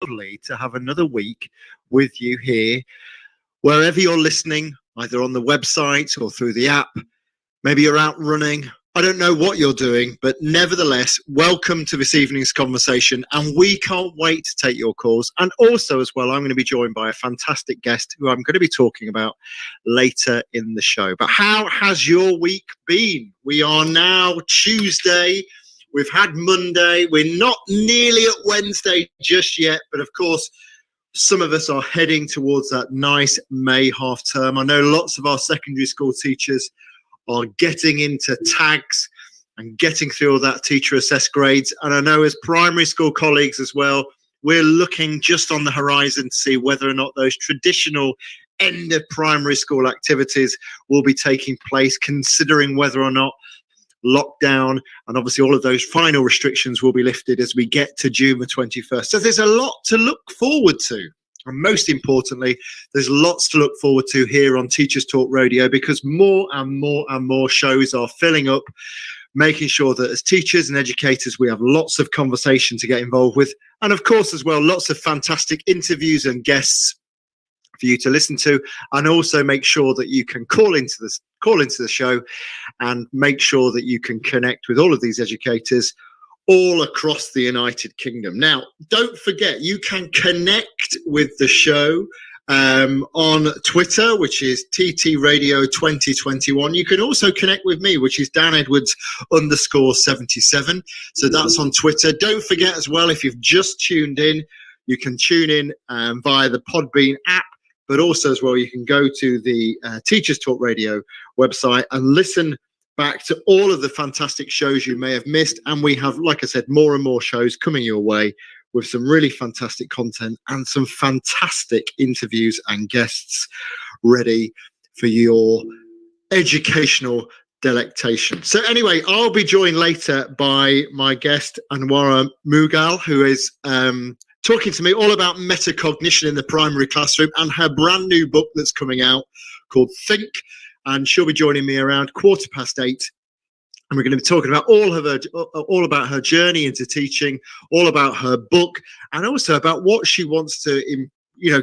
lovely to have another week with you here, wherever you're listening, either on the website or through the app. Maybe you're out running. I don't know what you're doing, but nevertheless, welcome to this evening's conversation. And we can't wait to take your calls. And also, as well, I'm going to be joined by a fantastic guest who I'm going to be talking about later in the show. But how has your week been? We are now Tuesday. We've had Monday. We're not nearly at Wednesday just yet. But of course, some of us are heading towards that nice May half term. I know lots of our secondary school teachers are getting into tags and getting through all that teacher assessed grades. And I know as primary school colleagues as well, we're looking just on the horizon to see whether or not those traditional end of primary school activities will be taking place, considering whether or not lockdown and obviously all of those final restrictions will be lifted as we get to June the 21st. So there's a lot to look forward to. And most importantly, there's lots to look forward to here on Teachers Talk Radio, because more and more and more shows are filling up, making sure that as teachers and educators, we have lots of conversation to get involved with. And of course, as well, lots of fantastic interviews and guests for you to listen to, and also make sure that you can call into the show and make sure that you can connect with all of these educators all across the United Kingdom. Now, don't forget, you can connect with the show on Twitter, which is TT Radio 2021. You can also connect with me, which is Dan Edwards _77. So that's on Twitter. Don't forget as well, if you've just tuned in, you can tune in via the Podbean app, but also as well, you can go to the Teachers Talk Radio website and listen back to all of the fantastic shows you may have missed. And we have, like I said, more and more shows coming your way with some really fantastic content and some fantastic interviews and guests ready for your educational delectation. So anyway, I'll be joined later by my guest, Anwara Mughal, who is talking to me all about metacognition in the primary classroom and her brand new book that's coming out called Think. And she'll be joining me around 8:15. And we're going to be talking about all about her journey into teaching, all about her book, and also about what she wants to,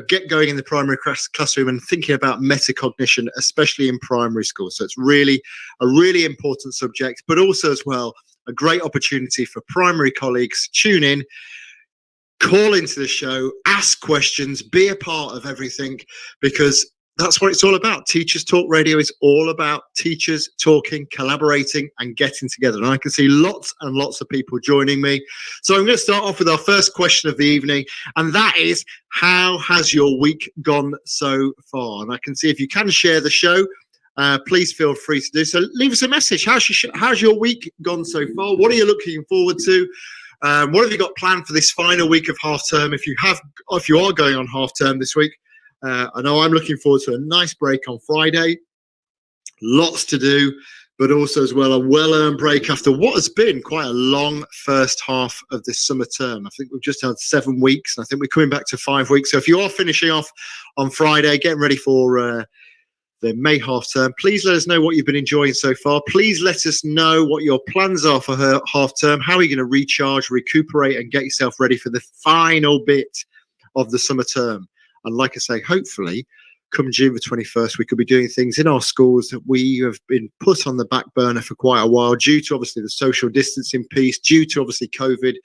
get going in the primary classroom and thinking about metacognition, especially in primary school. So it's really a really important subject, but also as well, a great opportunity for primary colleagues. Tune in, call into the show, ask questions, be a part of everything, because that's what it's all about. Teachers Talk Radio is all about teachers talking, collaborating, and getting together. And I can see lots and lots of people joining me. So I'm going to start off with our first question of the evening, and that is, how has your week gone so far? And I can see if you can share the show, please feel free to do so. Leave us a message. How's your week gone so far? What are you looking forward to? What have you got planned for this final week of half term? If you are going on half term this week, I know I'm looking forward to a nice break on Friday. Lots to do, but also as well a well-earned break after what has been quite a long first half of this summer term. I think we've just had 7 weeks, and I think we're coming back to 5 weeks. So if you are finishing off on Friday, getting ready for the May half term, please let us know what you've been enjoying so far. Please let us know what your plans are for her half term. How are you going to recharge, recuperate, and get yourself ready for the final bit of the summer term? And like I say, hopefully, come June the 21st, we could be doing things in our schools that we have been put on the back burner for quite a while, due to obviously the social distancing piece, due to obviously COVID.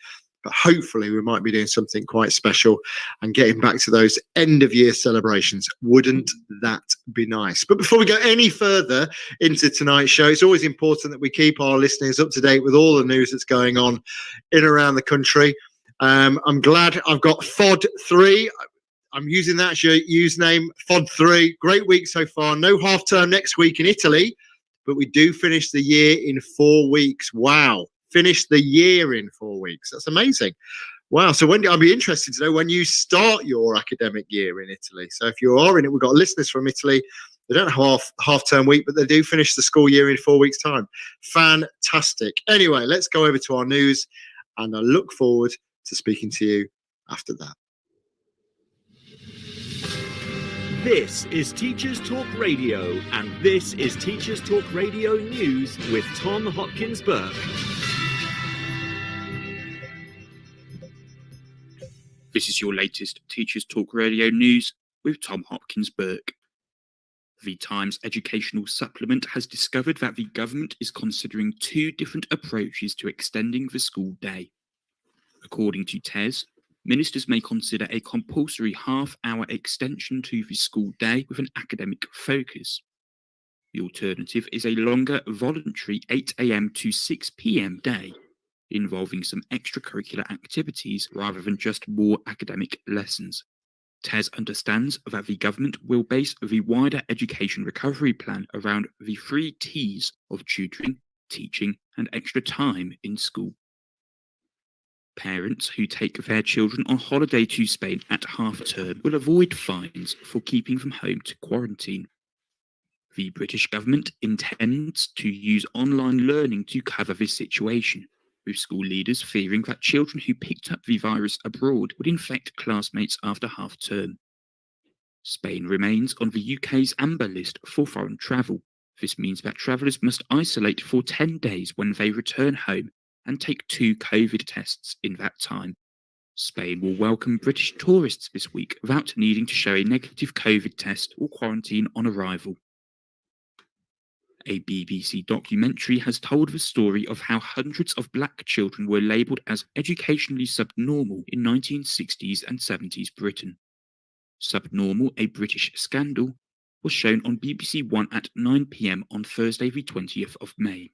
But hopefully we might be doing something quite special and getting back to those end of year celebrations. Wouldn't that be nice? But before we go any further into tonight's show, it's always important that we keep our listeners up to date with all the news that's going on in and around the country. I'm glad I've got FOD3. I'm using that as your username, FOD3. Great week so far. No half term next week in Italy, but we do finish the year in 4 weeks. Wow. Finish the year in 4 weeks. That's amazing. Wow. So I'd be interested to know when you start your academic year in Italy. So if you are in it, we've got listeners from Italy. They don't have half term week, but they do finish the school year in 4 weeks' time. Fantastic. Anyway, let's go over to our news, and I look forward to speaking to you after that. This is Teachers Talk Radio, and this is Teachers Talk Radio News with Tom Hopkins-Burke. This is your latest Teachers Talk Radio news with Tom Hopkins Burke. The Times Educational Supplement has discovered that the government is considering two different approaches to extending the school day. According to TES, ministers may consider a compulsory half-hour extension to the school day with an academic focus. The alternative is a longer, voluntary 8 a.m. to 6 p.m. day, involving some extracurricular activities rather than just more academic lessons. TES understands that the government will base the wider education recovery plan around the 3 T's of tutoring, teaching, and extra time in school. Parents who take their children on holiday to Spain at half-term will avoid fines for keeping them home to quarantine. The British government intends to use online learning to cover this situation, with school leaders fearing that children who picked up the virus abroad would infect classmates after half-term. Spain remains on the UK's amber list for foreign travel. This means that travellers must isolate for 10 days when they return home and take 2 COVID tests in that time. Spain will welcome British tourists this week without needing to show a negative COVID test or quarantine on arrival. A BBC documentary has told the story of how hundreds of black children were labelled as educationally subnormal in 1960s and 70s Britain. Subnormal, a British Scandal, was shown on BBC One at 9 p.m. on Thursday the 20th of May.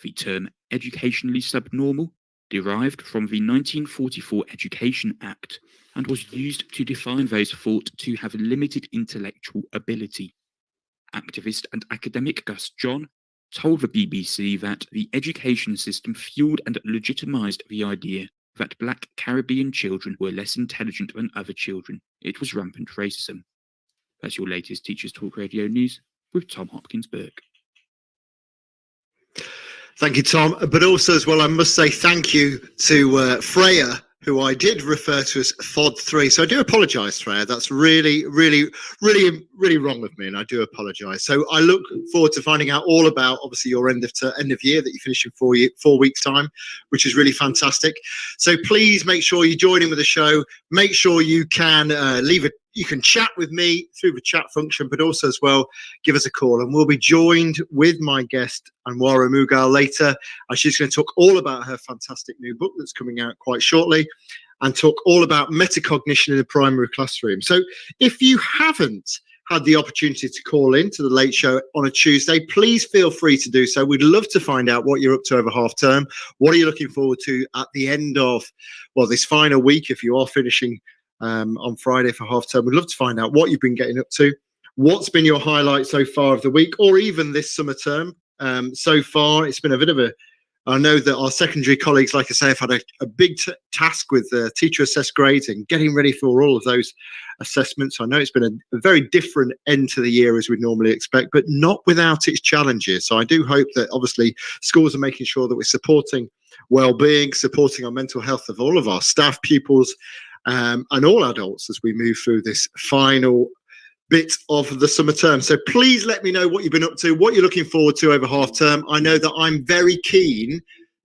The term educationally subnormal derived from the 1944 Education Act and was used to define those thought to have limited intellectual ability. Activist and academic Gus John told the BBC that the education system fueled and legitimised the idea that black Caribbean children were less intelligent than other children. It was rampant racism. That's your latest Teachers Talk Radio news with Tom Hopkins Burke. Thank you, Tom. But also as well, I must say thank you to Freya, who I did refer to as FOD3. So I do apologise, Freya. That's really wrong of me, and I do apologise. So I look forward to finding out all about, obviously, your end of year that you finish in 4 weeks' time, which is really fantastic. So please make sure you join in with the show. Make sure you can you can chat with me through the chat function, but also as well, give us a call. And we'll be joined with my guest, Anwara Mughal, later. And she's going to talk all about her fantastic new book that's coming out quite shortly and talk all about metacognition in the primary classroom. So if you haven't had the opportunity to call in to the Late Show on a Tuesday, please feel free to do so. We'd love to find out what you're up to over half term. What are you looking forward to at the end of, well, this final week, if you are finishing on Friday for half term? We'd love to find out what you've been getting up to, what's been your highlight so far of the week, or even this summer term. So far, it's been a bit of I know that our secondary colleagues, like I say, have had a big task with teacher assessed grades and getting ready for all of those assessments. I know it's been a very different end to the year as we'd normally expect, but not without its challenges. So I do hope that obviously schools are making sure that we're supporting well-being, supporting our mental health of all of our staff, pupils, and all adults as we move through this final bit of the summer term. So please let me know what you've been up to, what you're looking forward to over half term. I know that I'm very keen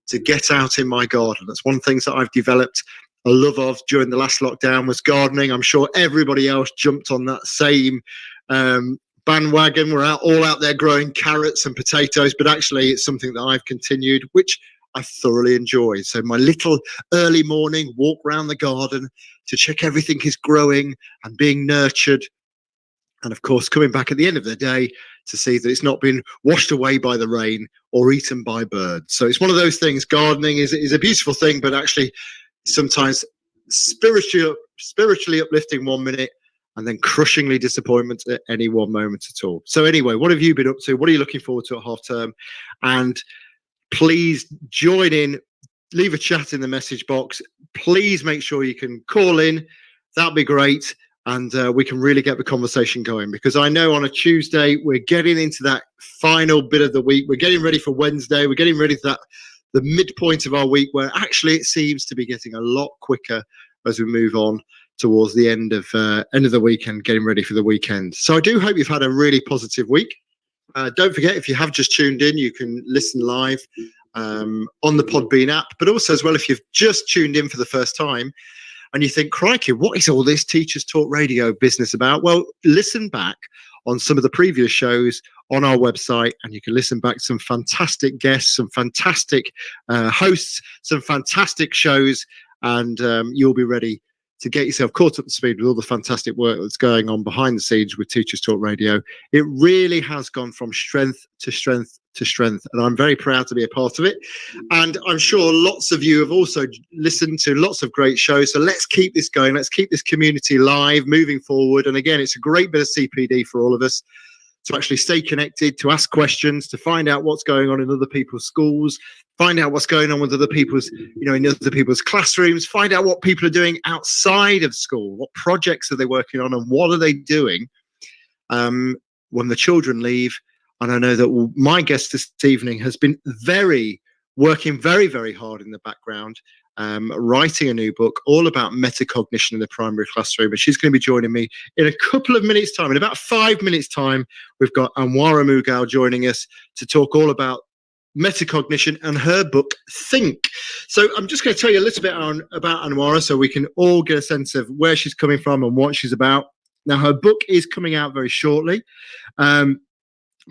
to get out in my garden. That's one of the things that I've developed a love of during the last lockdown was gardening. I'm sure everybody else jumped on that same bandwagon. We're all out there growing carrots and potatoes, but actually it's something that I've continued, which I thoroughly enjoy. So my little early morning walk around the garden to check everything is growing and being nurtured. And of course, coming back at the end of the day to see that it's not been washed away by the rain or eaten by birds. So it's one of those things. Gardening is a beautiful thing, but actually sometimes spiritually uplifting 1 minute and then crushingly disappointment at any one moment at all. So anyway, what have you been up to? What are you looking forward to at half term? And please join in, leave a chat in the message box. Please make sure you can call in. That'd be great. And we can really get the conversation going, because I know on a Tuesday, we're getting into that final bit of the week. We're getting ready for Wednesday. We're getting ready for the midpoint of our week, where actually it seems to be getting a lot quicker as we move on towards the end of the week and getting ready for the weekend. So I do hope you've had a really positive week. Don't forget, if you have just tuned in, you can listen live on the Podbean app, but also as well, if you've just tuned in for the first time, and you think, crikey, what is all this Teachers Talk Radio business about? Well, listen back on some of the previous shows on our website, and you can listen back to some fantastic guests, some fantastic hosts, some fantastic shows, and you'll be ready to get yourself caught up to speed with all the fantastic work that's going on behind the scenes with Teachers Talk Radio. It really has gone from strength to strength to strength, and I'm very proud to be a part of it. And I'm sure lots of you have also listened to lots of great shows. So let's keep this going. Let's keep this community live, moving forward. And again, it's a great bit of CPD for all of us to actually stay connected, to ask questions, to find out what's going on in other people's schools, find out what's going on with other people's, in other people's classrooms, find out what people are doing outside of school, what projects are they working on, and what are they doing when the children leave. And I know that my guest this evening has been working very, very hard in the background, writing a new book all about metacognition in the primary classroom. And she's going to be joining me in a couple of minutes' time. In about 5 minutes' time, we've got Anwara Mughal joining us to talk all about metacognition and her book, Think. So I'm just going to tell you a little bit about Anwara so we can all get a sense of where she's coming from and what she's about. Now, her book is coming out very shortly.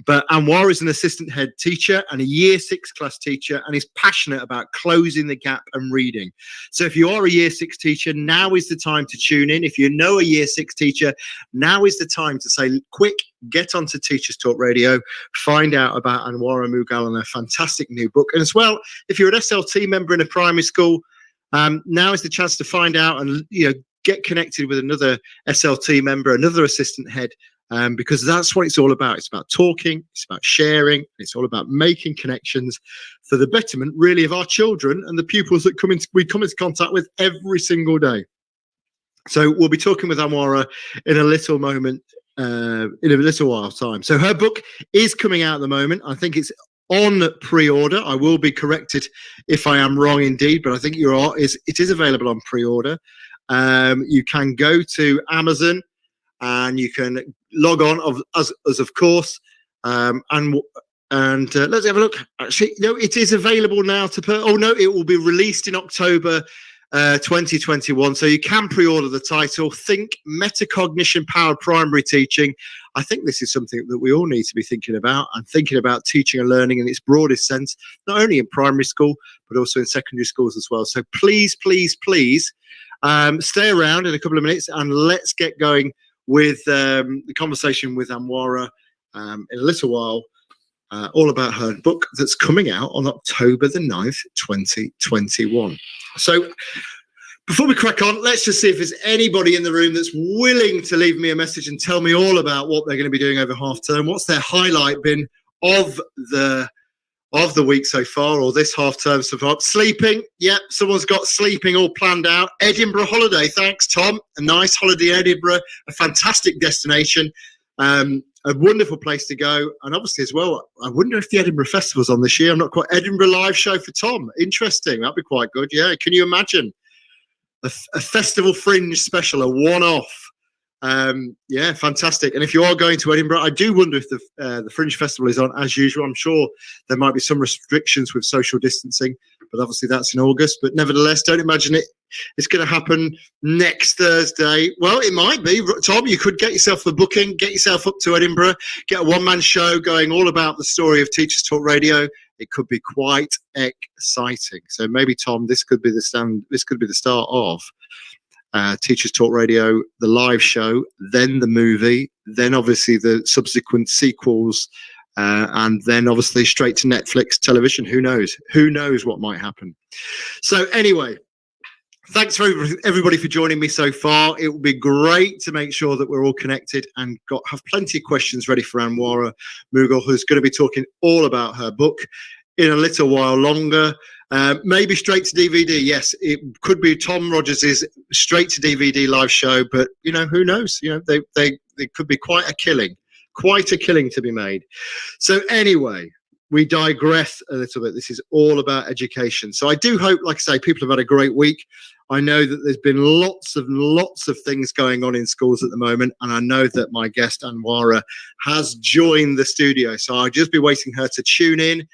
But Anwar is an assistant head teacher and a year 6 class teacher, and is passionate about closing the gap and reading. So if you are a year 6 teacher, now is the time to tune in. If you know a year 6 teacher, now is the time to say, quick, get onto Teachers Talk Radio, find out about Anwara Mughal and her fantastic new book. And as well, if you're an SLT member in a primary school, now is the chance to find out and get connected with another SLT member, another assistant head, because that's what it's all about. It's about talking, it's about sharing, it's all about making connections for the betterment, really, of our children and the pupils that we come into contact with every single day. So we'll be talking with Anwara in a little moment, in a little while time. So her book is coming out at the moment. I think it's on pre-order. I will be corrected if I am wrong indeed, but I think it is available on pre-order. You can go to Amazon and you can log on as of course, and let's have a look. Actually, no, it is available now it will be released in October 2021. So you can pre-order the title, Think, Metacognition Powered Primary Teaching. I think this is something that we all need to be thinking about, and thinking about teaching and learning in its broadest sense, not only in primary school, but also in secondary schools as well. So please, please, please stay around in a couple of minutes and let's get going with the conversation with Anwara in a little while, all about her book that's coming out on October the 9th, 2021. So before we crack on, let's just see if there's anybody in the room that's willing to leave me a message and tell me all about what they're going to be doing over half term. What's their highlight been of the week so far, or this half term so far? Sleeping. Yep, someone's got sleeping all planned out. Edinburgh holiday. Thanks, Tom. A nice holiday in Edinburgh, a fantastic destination, a wonderful place to go. And obviously as well, I wonder if the Edinburgh Festival's on this year. I'm not quite. Edinburgh live show for Tom. Interesting. That'd be quite good. Yeah. Can you imagine a festival fringe special, a one-off? Yeah, fantastic. And if you are going to Edinburgh, I do wonder if the Fringe Festival is on as usual. I'm sure there might be some restrictions with social distancing, but obviously that's in August. But nevertheless, don't imagine it's going to happen next Thursday. Well, it might be. Tom, you could get yourself a booking, get yourself up to Edinburgh, get a one-man show going all about the story of Teachers Talk Radio. It could be quite exciting. So maybe, Tom, this could be the start of Teachers Talk Radio, the live show, then the movie, then obviously the subsequent sequels, and then obviously straight to Netflix television. Who knows what might happen. So anyway, thanks for everybody for joining me so far. It will be great to make sure that we're all connected and have plenty of questions ready for Anwara Mughal, who's going to be talking all about her book in a little while longer. Maybe straight to DVD. Yes, it could be Tom Rogers' straight to DVD live show, but who knows? They could be quite a killing to be made. So anyway, we digress a little bit. This is all about education. So I do hope, like I say, people have had a great week. I know that there's been lots of things going on in schools at the moment, and I know that my guest Anwara has joined the studio. So I'll just be waiting her to tune in,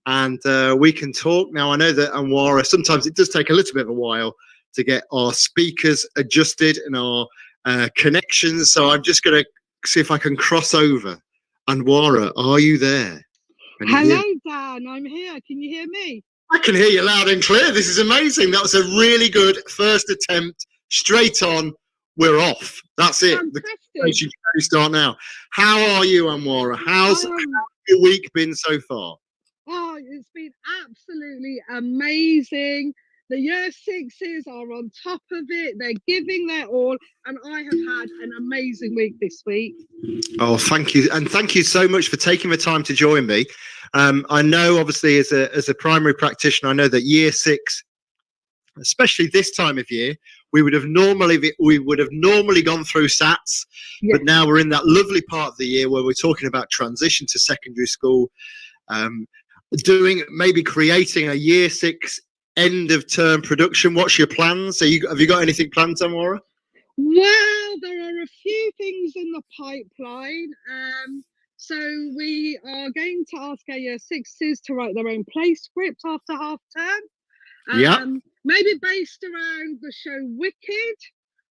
and we can talk. Now, I know that Anwara, sometimes it does take a little bit of a while to get our speakers adjusted and our connections. So I'm just going to see if I can cross over. Anwara, are you there? Can you Hello, hear? Dan. I'm here. Can you hear me? I can hear you loud and clear. This is amazing. That was a really good first attempt. Straight on. We're off. That's it. The Fantastic. conversation can start now. How are you, Anwara? How's your week been so far? Oh, it's been absolutely amazing. The year sixes are on top of it. They're giving their all, and I have had an amazing week this week. Oh, thank you. And thank you so much for taking the time to join me. I know, obviously, as a primary practitioner, I know that year six, especially this time of year, we would have normally gone through SATs, Yes. but now we're in that lovely part of the year where we're talking about transition to secondary school, creating a year six end of term production. What's your plans? Have you got anything planned, Tamara? Well, there are a few things in the pipeline. So we are going to ask our year sixes to write their own play script after half term. Yeah. Maybe based around the show Wicked.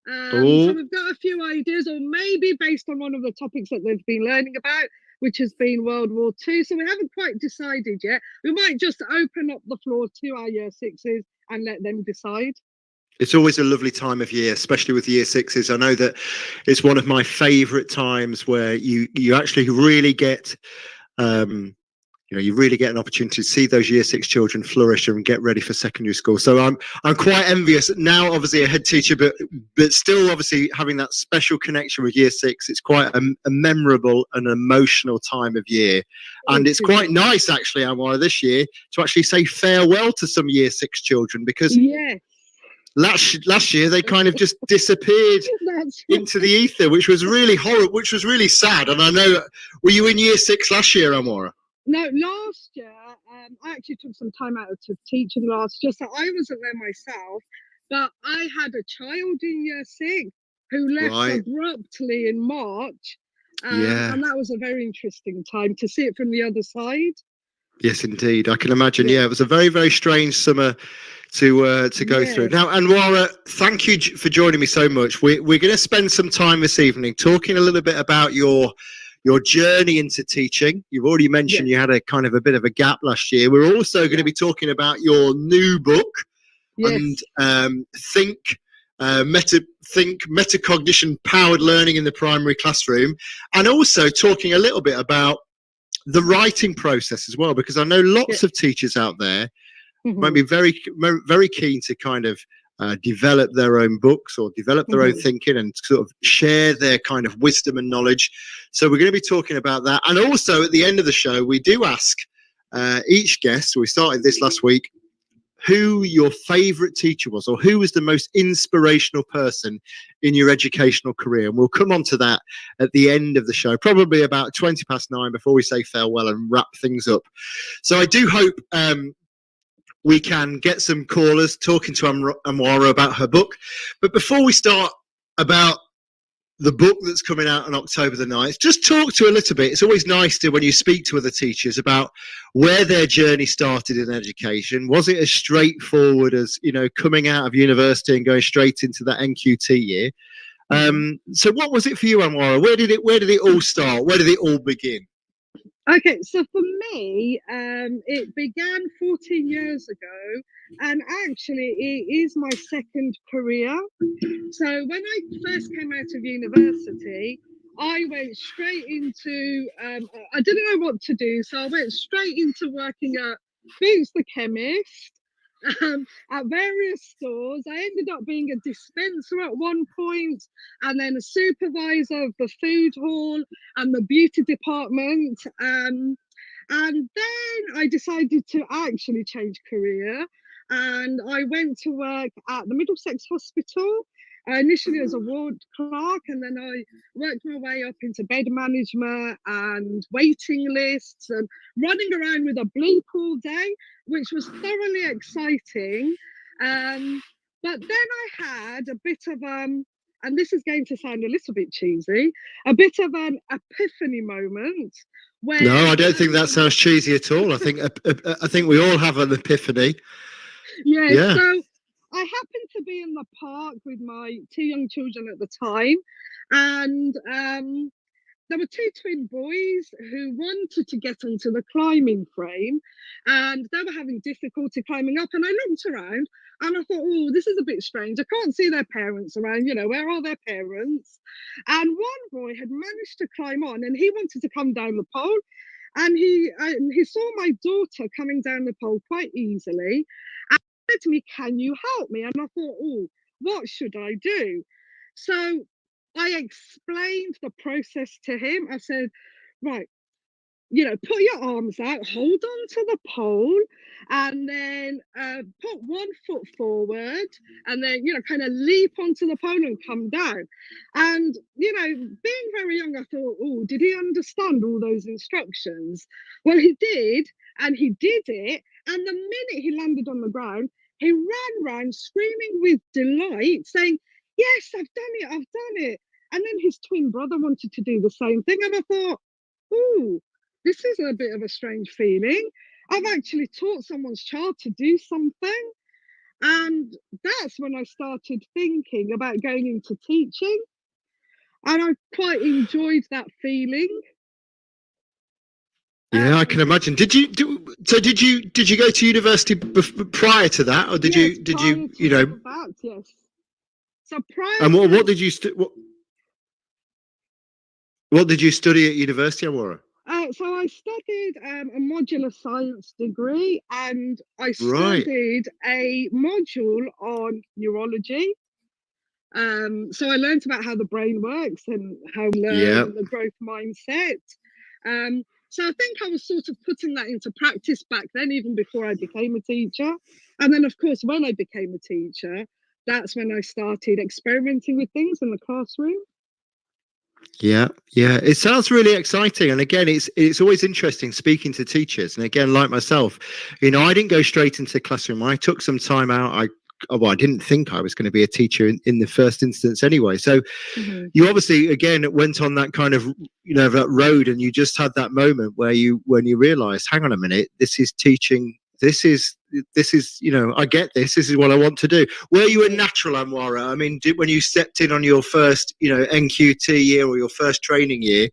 Oh. So we've got a few ideas, or maybe based on one of the topics that they've been learning about, which has been World War II. So we haven't quite decided yet. We might just open up the floor to our year sixes and let them decide. It's always a lovely time of year, especially with year sixes. I know that it's one of my favourite times where you actually really get, you really get an opportunity to see those year six children flourish and get ready for secondary school. So I'm quite envious now. Obviously a head teacher, but still obviously having that special connection with year six. It's quite a memorable and emotional time of year, and it's quite nice actually, Anwara, this year to actually say farewell to some year six children, because Yeah. Last year they kind of just disappeared into the ether, which was really horrible, which was really sad. And I know, were you in year six last year, Anwara? No, last year I actually took some time out of teaching last year, so I wasn't there myself. But I had a child in year six who left abruptly in March, and that was a very interesting time to see it from the other side. Yes, indeed. I can imagine. Yeah, it was a very, very strange summer to go through. Now, Anwara, thank you for joining me so much. We're going to spend some time this evening talking a little bit about your journey into teaching. You've already mentioned you had a kind of a bit of a gap last year. We're also going to be talking about your new book and think metacognition powered learning in the primary classroom, and also talking a little bit about the writing process as well, because I know lots of teachers out there might be very, very keen to kind of develop their own books or develop their own thinking and sort of share their kind of wisdom and knowledge. So we're going to be talking about that. And also at the end of the show, we do ask each guest, we started this last week, who your favorite teacher was, or who was the most inspirational person in your educational career. And we'll come on to that at the end of the show, probably about 9:20 before we say farewell and wrap things up. So I do hope we can get some callers talking to Anwara about her book. But before we start about the book that's coming out on October the 9th, just talk to a little bit. It's always nice to, when you speak to other teachers, about where their journey started in education. Was it as straightforward as, coming out of university and going straight into that NQT year? So what was it for you, Anwara? Where did it all start? Where did it all begin? Okay, so for me, it began 14 years ago, and actually it is my second career. So when I first came out of university, I went straight into, I didn't know what to do, so I went straight into working at Boots the Chemist, at various stores. I ended up being a dispenser at one point, and then a supervisor of the food hall and the beauty department. And then I decided to actually change career, and I went to work at the Middlesex Hospital. Initially as a ward clerk, and then I worked my way up into bed management and waiting lists and running around with a bloop all day, which was thoroughly exciting. But then I had a bit of, and this is going to sound a little bit cheesy, a bit of an epiphany moment. Where, no, I don't think that sounds cheesy at all. I think we all have an epiphany. Yeah. So I happened to be in the park with my two young children at the time, and there were two twin boys who wanted to get onto the climbing frame, and they were having difficulty climbing up. And I looked around and I thought, oh, this is a bit strange. I can't see their parents around, where are their parents? And one boy had managed to climb on and he wanted to come down the pole. And he saw my daughter coming down the pole quite easily and said to me, "Can you help me?" And I thought, oh, what should I do? So I explained the process to him. I said, right, put your arms out, hold on to the pole, and then put one foot forward, and then, kind of leap onto the pole and come down. And, being very young, I thought, oh, did he understand all those instructions? Well, he did, and he did it. And the minute he landed on the ground, he ran round screaming with delight, saying, "Yes, I've done it, I've done it." And then his twin brother wanted to do the same thing. And I thought, oh, this is a bit of a strange feeling. I've actually taught someone's child to do something. And that's when I started thinking about going into teaching. And I quite enjoyed that feeling. Yeah, I can imagine. Did you go to university prior to that, or did Yes, you prior to that, yes. So prior and to what did you what did you study at university, Amora? so I studied a modular science degree, and I Right. studied a module on neurology. So I learned about how the brain works and how we learn Yeah. and the growth mindset. So I think I was sort of putting that into practice back then, even before I became a teacher. And then, of course, when I became a teacher, that's when I started experimenting with things in the classroom. Yeah, it sounds really exciting, and again, it's always interesting speaking to teachers. And again, like myself, I didn't go straight into the classroom. I took some time out. I didn't think I was going to be a teacher in the first instance anyway. So you obviously again went on that kind of that road, and you just had that moment where when you realised, hang on a minute, this is teaching. This is I get this. This is what I want to do. Were you a natural, Anwara? I mean, when you stepped in on your first NQT year or your first training year,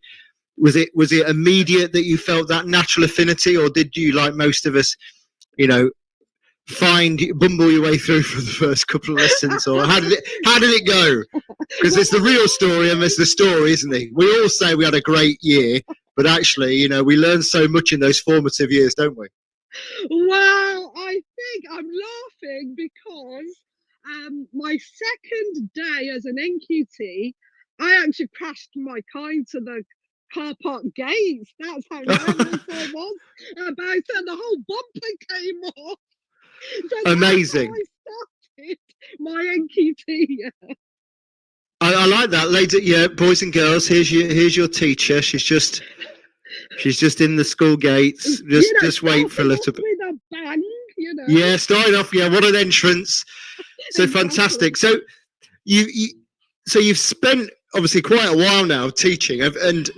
was it immediate that you felt that natural affinity, or did you, like most of us, bumble your way through for the first couple of lessons, or how did it go? Because it's the real story and there's the story, isn't it? We all say we had a great year, but actually, we learn so much in those formative years, don't we? Well, I think I'm laughing because my second day as an NQT, I actually crashed my car into the car park gates. That's how nervous I was about it, and the whole bumper came off. So amazing. That's how I started my NQT year. I like that, ladies. Yeah, boys and girls. Here's your teacher. She's just in the school gates. Just wait for a little bit. With a bang, Yeah, starting off. Yeah, what an entrance. So fantastic. So you've spent obviously quite a while now teaching, and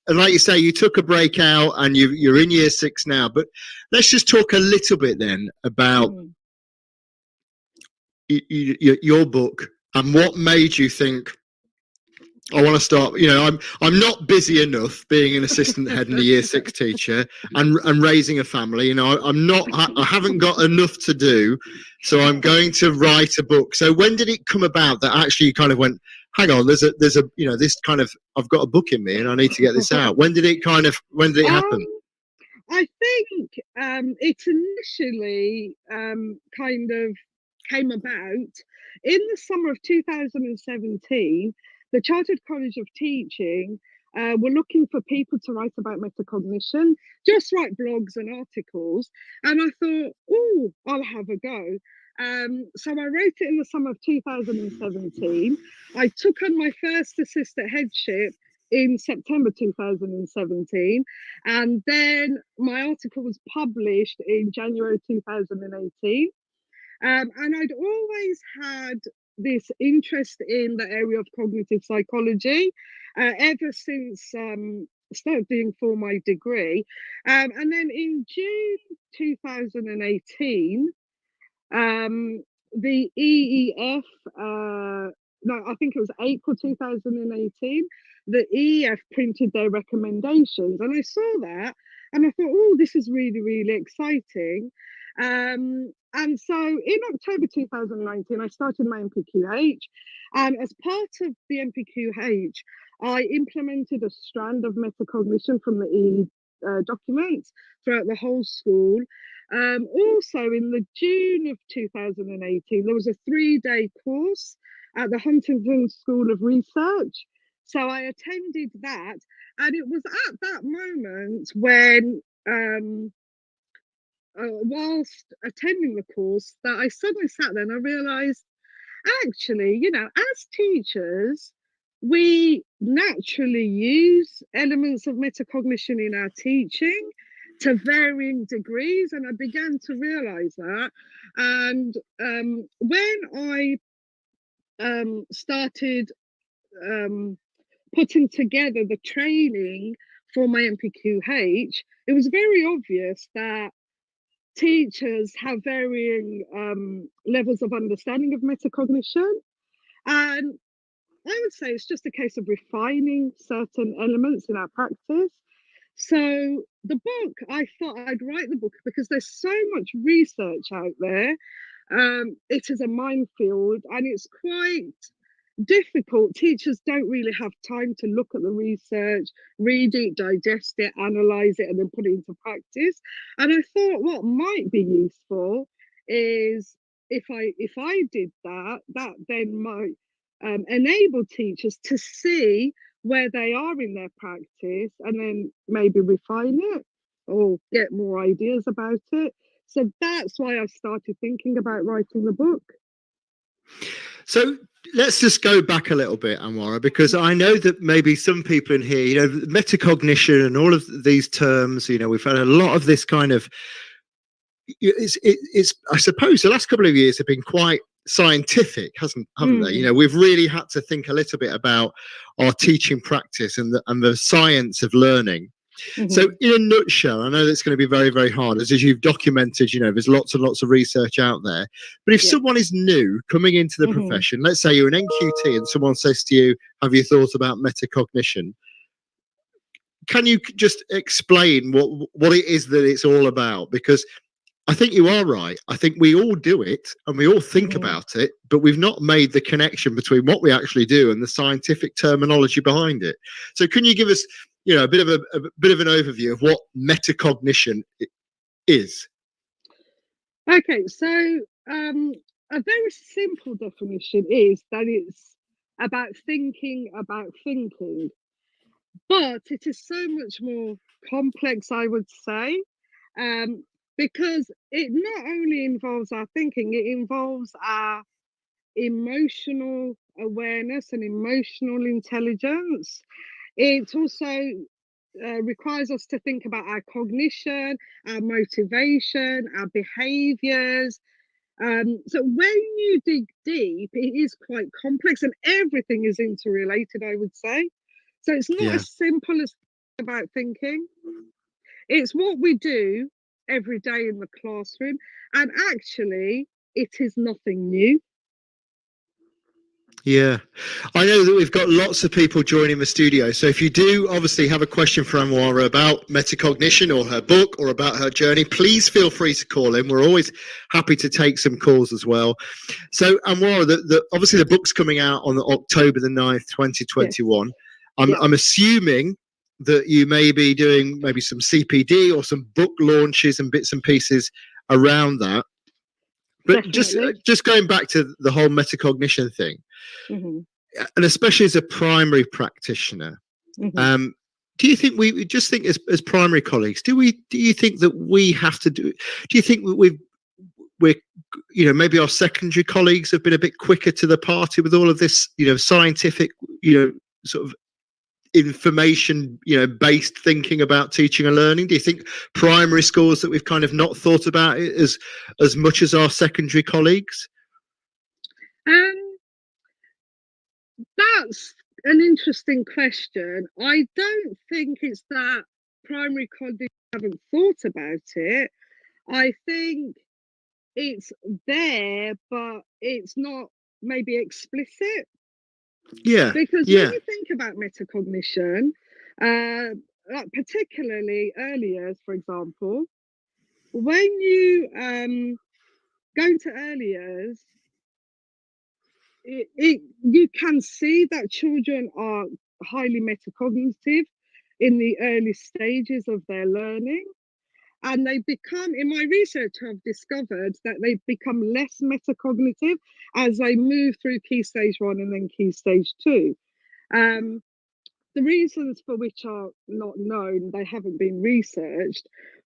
like you say, you took a break out, and you're in year 6 now. But let's just talk a little bit then about your book and what made you think, I want to start. I'm not busy enough being an assistant head and a year 6 teacher and raising a family. I haven't got enough to do, so I'm going to write a book. So when did it come about that actually you kind of went, hang on, there's a this kind of, I've got a book in me and I need to get this out? When did it happen? I think it initially kind of came about in the summer of 2017. The Chartered College of Teaching were looking for people to write about metacognition, just write blogs and articles. And I thought, oh, I'll have a go. So I wrote it in the summer of 2017. I took on my first assistant headship in September 2017. And then my article was published in January 2018. And I'd always had this interest in the area of cognitive psychology ever since studying for my degree. And then in June 2018, the EEF, no, I think it was April 2018, the EEF printed their recommendations, and I saw that, and I thought, oh, this is really, really exciting. And so in October 2019, I started my MPQH, and as part of the MPQH, I implemented a strand of metacognition from the EE documents throughout the whole school. Also, in the June of 2018, there was a 3-day course at the Huntington School of Research. So I attended that, and it was at that moment when, whilst attending the course, that I suddenly sat there and I realised, actually, as teachers, we naturally use elements of metacognition in our teaching to varying degrees, and I began to realize that. And when I started putting together the training for my MPQH, it was very obvious that teachers have varying levels of understanding of metacognition, and I would say it's just a case of refining certain elements in our practice. So the book, I thought I'd write the book because there's so much research out there. It is a minefield, and it's quite difficult. Teachers don't really have time to look at the research, read it, digest it, analyze it, and then put it into practice. And I thought what might be useful is if I did that, that then might enable teachers to see where they are in their practice and then maybe refine it or get more ideas about it. So that's why I started thinking about writing the book. So let's just go back a little bit, Anwara, because I know that maybe some people in here, metacognition and all of these terms, we've had a lot of this kind of, it's I suppose the last couple of years have been quite scientific, haven't they? We've really had to think a little bit about our teaching practice and the science of learning. So in a nutshell, I know that's going to be very, very hard, as you've documented, there's lots and lots of research out there. But if someone is new coming into the profession, let's say you're an NQT and someone says to you, have you thought about metacognition? Can you just explain what it is that it's all about? Because I think you are right. I think we all do it and we all think about it, but we've not made the connection between what we actually do and the scientific terminology behind it. So can you give us a bit of an overview of what metacognition is? Okay, so a very simple definition is that it's about thinking about thinking, but it is so much more complex, I would say, because it not only involves our thinking, it involves our emotional awareness and emotional intelligence. It also requires us to think about our cognition, our motivation, our behaviors. So when you dig deep, it is quite complex and everything is interrelated, I would say. So it's not as simple as about thinking. It's what we do every day in the classroom. And actually, it is nothing new. Yeah, I know that we've got lots of people joining the studio. So if you do obviously have a question for Anwara about metacognition or her book or about her journey, please feel free to call in. We're always happy to take some calls as well. So Anwara, obviously the book's coming out on October the 9th, 2021. Yes. I'm assuming that you may be doing maybe some CPD or some book launches and bits and pieces around that. But just going back to the whole metacognition thing, and especially as a primary practitioner, do you think we just think as primary colleagues, do you think that we have to do you think that we're maybe our secondary colleagues have been a bit quicker to the party with all of this scientific sort of information based thinking about teaching and learning? Do you think primary schools that we've kind of not thought about it as much as our secondary colleagues? That's an interesting question. I don't think it's that primary colleagues haven't thought about it. I think it's there, but it's not maybe explicit. Yeah, Because when yeah, you think about metacognition, uh, like particularly early years, for example, when you go to early years, you can see that children are highly metacognitive in the early stages of their learning. And they become, in my research, I've discovered that they become less metacognitive as they move through key stage 1 and then key stage 2. The reasons for which are not known, they haven't been researched,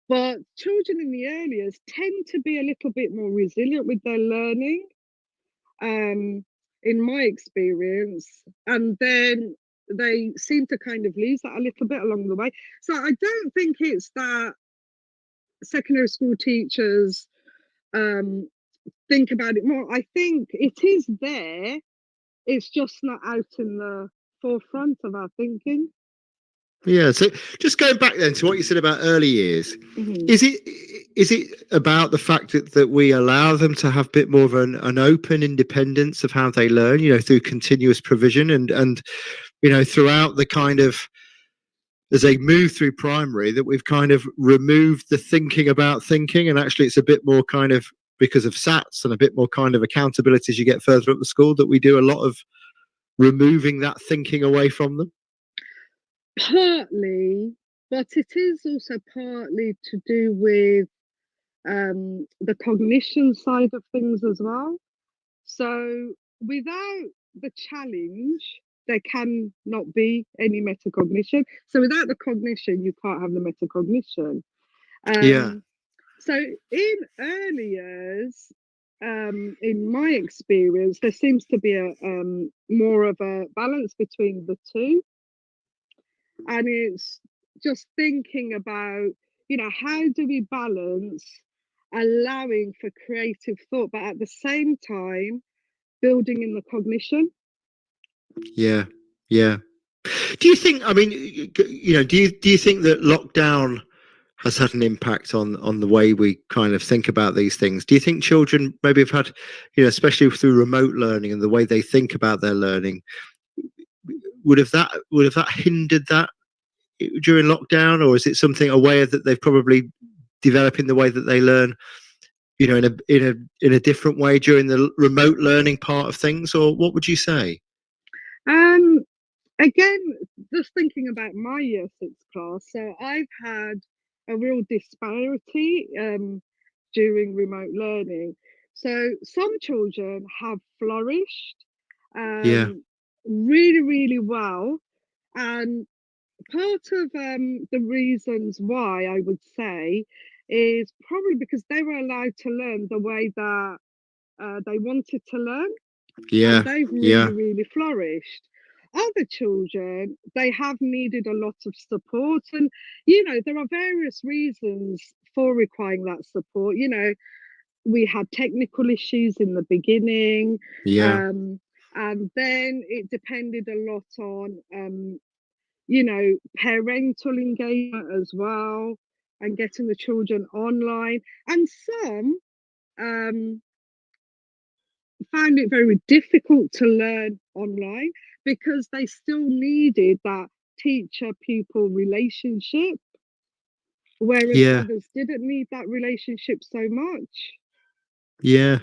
but children in the early years tend to be a little bit more resilient with their learning, um, in my experience, and then they seem to kind of lose that a little bit along the way. So I don't think it's that secondary school teachers um, think about it more. I think it is there, it's just not out in the forefront of our thinking. yeah. So just going back then to what you said about early years, Mhm. is it about the fact that we allow them to have a bit more of an open independence of how they learn, through continuous provision and throughout the kind of as they move through primary that we've kind of removed the thinking about thinking, and actually it's a bit more kind of because of SATs and a bit more kind of accountability as you get further up the school that we do a lot of removing that thinking away from them. Partly, but it is also partly to do with the cognition side of things as well. So without the challenge, there can not be any metacognition. So without the cognition, you can't have the metacognition. Yeah, Um, so in early years, in my experience, there seems to be a more of a balance between the two, and it's just thinking about, how do we balance allowing for creative thought, but at the same time building in the cognition. yeah, yeah. Do you think? I mean, do you think that lockdown has had an impact on the way we kind of think about these things? Do you think children maybe have had, especially through remote learning and the way they think about their learning, would have that hindered that during lockdown, or is it something a way that they've probably developing the way that they learn, in a different way during the remote learning part of things, or what would you say? Um, Again, just thinking about my year 6 class, so I've had a real disparity during remote learning. So some children have flourished Yeah, um, really, really well, and part of the reasons why I would say is probably because they were allowed to learn the way that they wanted to learn, and yeah, they've yeah, really, really flourished. Other children, they have needed a lot of support, and there are various reasons for requiring that support. We had technical issues in the beginning, yeah, um, and then it depended a lot on parental engagement as well, and getting the children online. And some um, found it very difficult to learn online because they still needed that teacher pupil relationship, whereas yeah, others didn't need that relationship so much. yeah.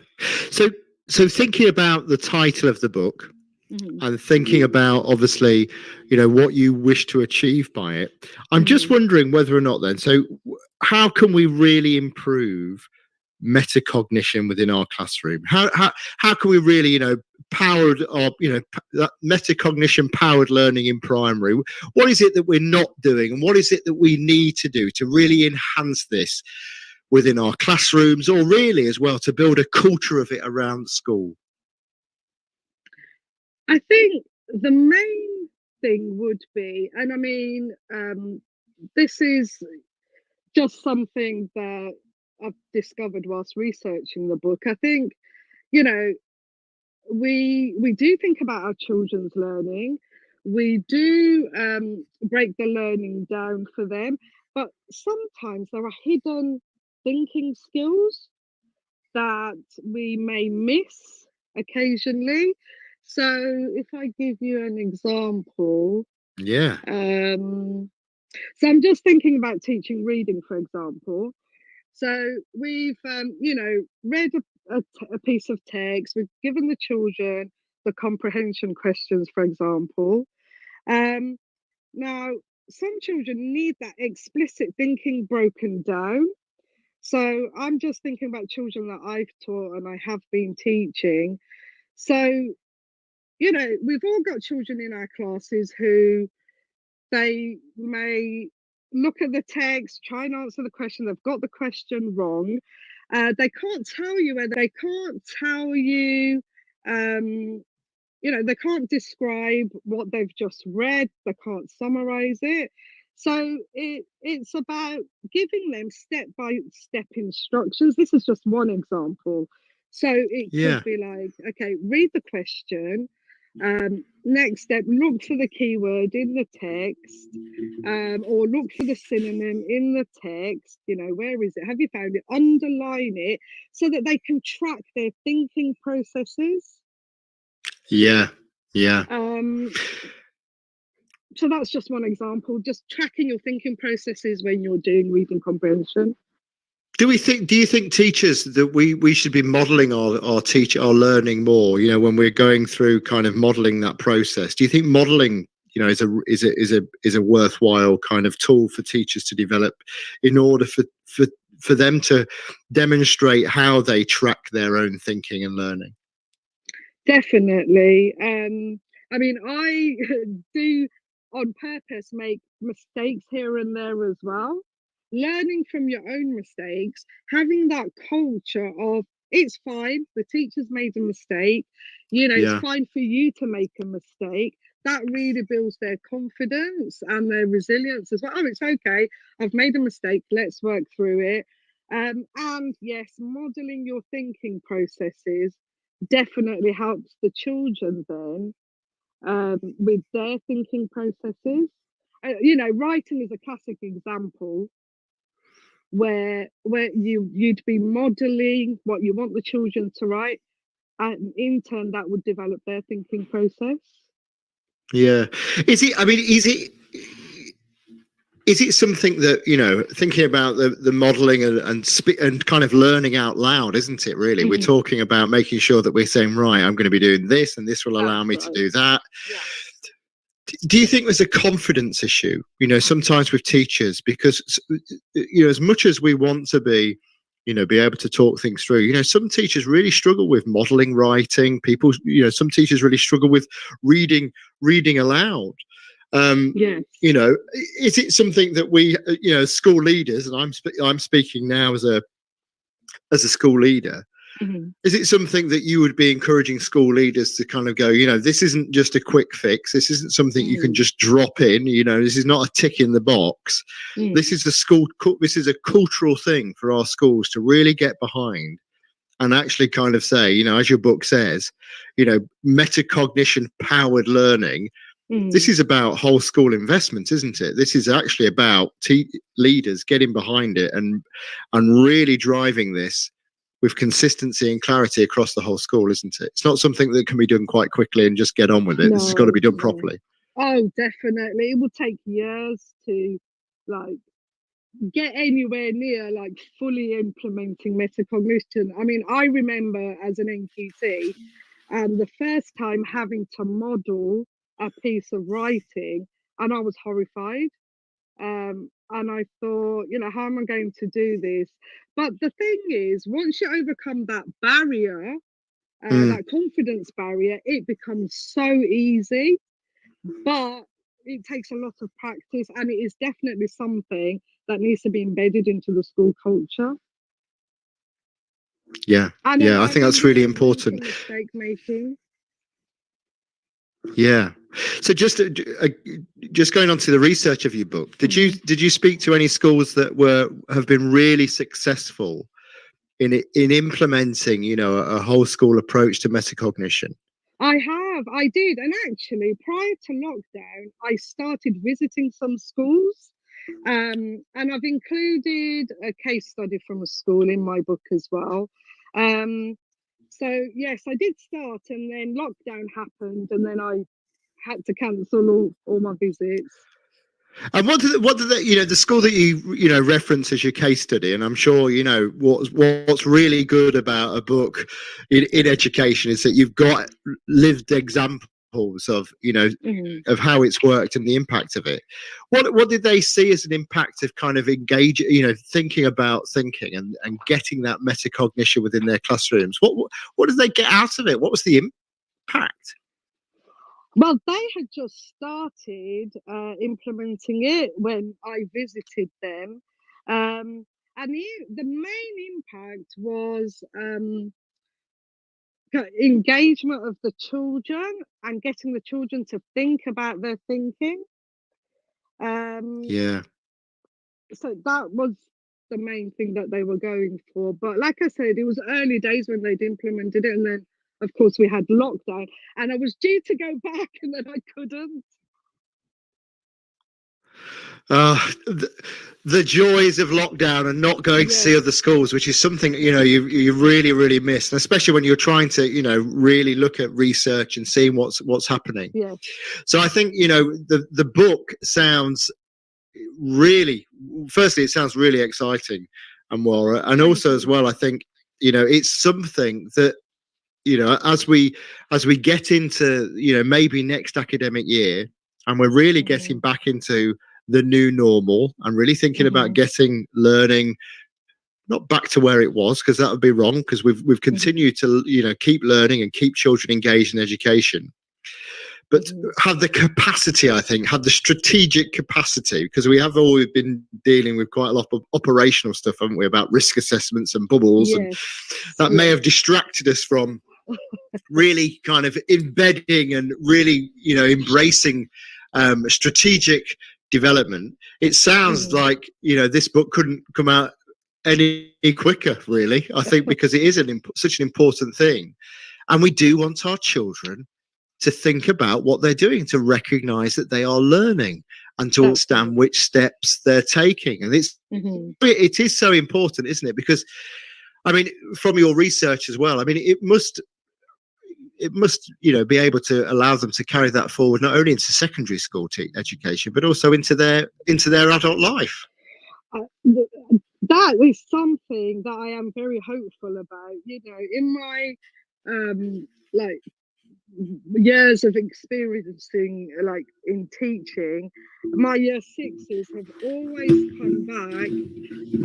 So, so thinking about the title of the book Mhm, and thinking about obviously, what you wish to achieve by it, I'm just mhm. wondering whether or not then. So, how can we really improve metacognition within our classroom? How can we really, powered our, that metacognition powered learning in primary? What is it that we're not doing, and what is it that we need to do to really enhance this within our classrooms, or really as well to build a culture of it around the school? I think the main thing would be, and I mean, this is just something that I've discovered whilst researching the book. I think, you know, we do think about our children's learning. We do break the learning down for them, but sometimes there are hidden thinking skills that we may miss occasionally. So if I give you an example, Yeah. so I'm just thinking about teaching reading, for example. So we've, read a piece of text. We've given the children the comprehension questions, for example. Um, Now, some children need that explicit thinking broken down. So I'm just thinking about children that I've taught and I have been teaching. So, we've all got children in our classes who they may look at the text, try and answer the question, they've got the question wrong. They can't tell you whether they can't tell you, um, they can't describe what they've just read, they can't summarize it. So it's about giving them step by step instructions. This is just one example. So it Yeah. could be like, okay, read the question. Next step, look for the keyword in the text, or look for the synonym in the text. Where is it? Have you found it? Underline it so that they can track their thinking processes. Yeah. Yeah. So that's just one example, just tracking your thinking processes when you're doing reading comprehension. Do you think teachers that we should be modeling our learning more, when we're going through kind of modeling that process? Do you think modeling, is a worthwhile kind of tool for teachers to develop in order for them to demonstrate how they track their own thinking and learning? Definitely. I mean, I do on purpose make mistakes here and there as well. Learning from your own mistakes, having that culture of it's fine, the teacher's made a mistake, it's Yeah. fine for you to make a mistake. That really builds their confidence and their resilience as well. Oh, it's okay, I've made a mistake, let's work through it. And yes, modeling your thinking processes definitely helps the children then, with their thinking processes. Writing is a classic example where you'd be modeling what you want the children to write, and in turn that would develop their thinking process. Yeah. Is it something that, thinking about the modeling and kind of learning out loud, isn't it, really? We're talking about making sure that we're saying, right, I'm going to be doing this and this will allow me to do that. Yeah. Do you think there's a confidence issue, sometimes with teachers? Because, as much as we want to be able to talk things through, some teachers really struggle with modeling writing. Some teachers really struggle with reading aloud. Yes. Is it something that we, school leaders, and I'm speaking now as a school leader, is it something that you would be encouraging school leaders to kind of go, this isn't just a quick fix, this isn't something you can just drop in, this is not a tick in the box, this is a cultural thing for our schools to really get behind and actually kind of say, as your book says, metacognition powered learning. This is about whole school investment, isn't it? This is actually about leaders getting behind it and really driving this with consistency and clarity across the whole school, isn't it? It's not something that can be done quite quickly and just get on with it. This has got to be done properly. Oh, definitely. It will take years to get anywhere near fully implementing metacognition. I mean, I remember as an NQT, the first time having to model a piece of writing, and I was horrified. And I thought, how am I going to do this? But the thing is, once you overcome that barrier, that confidence barrier, it becomes so easy. But it takes a lot of practice, and it is definitely something that needs to be embedded into the school culture. Yeah, I think that's really important. Mistake making. Yeah. So just going on to the research of your book, did you speak to any schools that have been really successful in implementing, a whole school approach to metacognition? I did. And actually, prior to lockdown, I started visiting some schools. And I've included a case study from a school in my book as well. So yes, I did start, and then lockdown happened, and then I had to cancel all my visits. And what did the school that you reference as your case study, and I'm sure what's really good about a book in education is that you've got lived examples of of how it's worked and the impact of it. What did they see as an impact of kind of thinking about thinking and getting that metacognition within their classrooms? What did they get out of it? What was the impact? Well, they had just started implementing it when I visited them, and the main impact was engagement of the children and getting the children to think about their thinking. Yeah. So that was the main thing that they were going for. But like I said, it was early days when they'd implemented it, and then of course we had lockdown, and I was due to go back, and then I couldn't. The joys of lockdown and not going to see other schools, which is something you really miss, and especially when you're trying to really look at research and seeing what's happening. Yeah. So I think the book sounds really, firstly, it sounds really exciting, Anwara, and also as well, I think it's something that as we get into maybe next academic year, and we're really getting back into the new normal and really thinking about getting learning not back to where it was, because that would be wrong, because we've continued to keep learning and keep children engaged in education, but have the capacity, I think, have the strategic capacity, because we have always been dealing with quite a lot of operational stuff, haven't we, about risk assessments and bubbles, and that may have distracted us from really kind of embedding and really embracing strategic development. It sounds like this book couldn't come out any quicker, really, I think, because it is such an important thing, and we do want our children to think about what they're doing, to recognize that they are learning, and to understand which steps they're taking. And it is so important, isn't it? Because I mean, from your research as well, I mean, it must be able to allow them to carry that forward, not only into secondary school education, but also into their adult life. That is something that I am very hopeful about. In my years of experiencing in teaching, my year sixes have always come back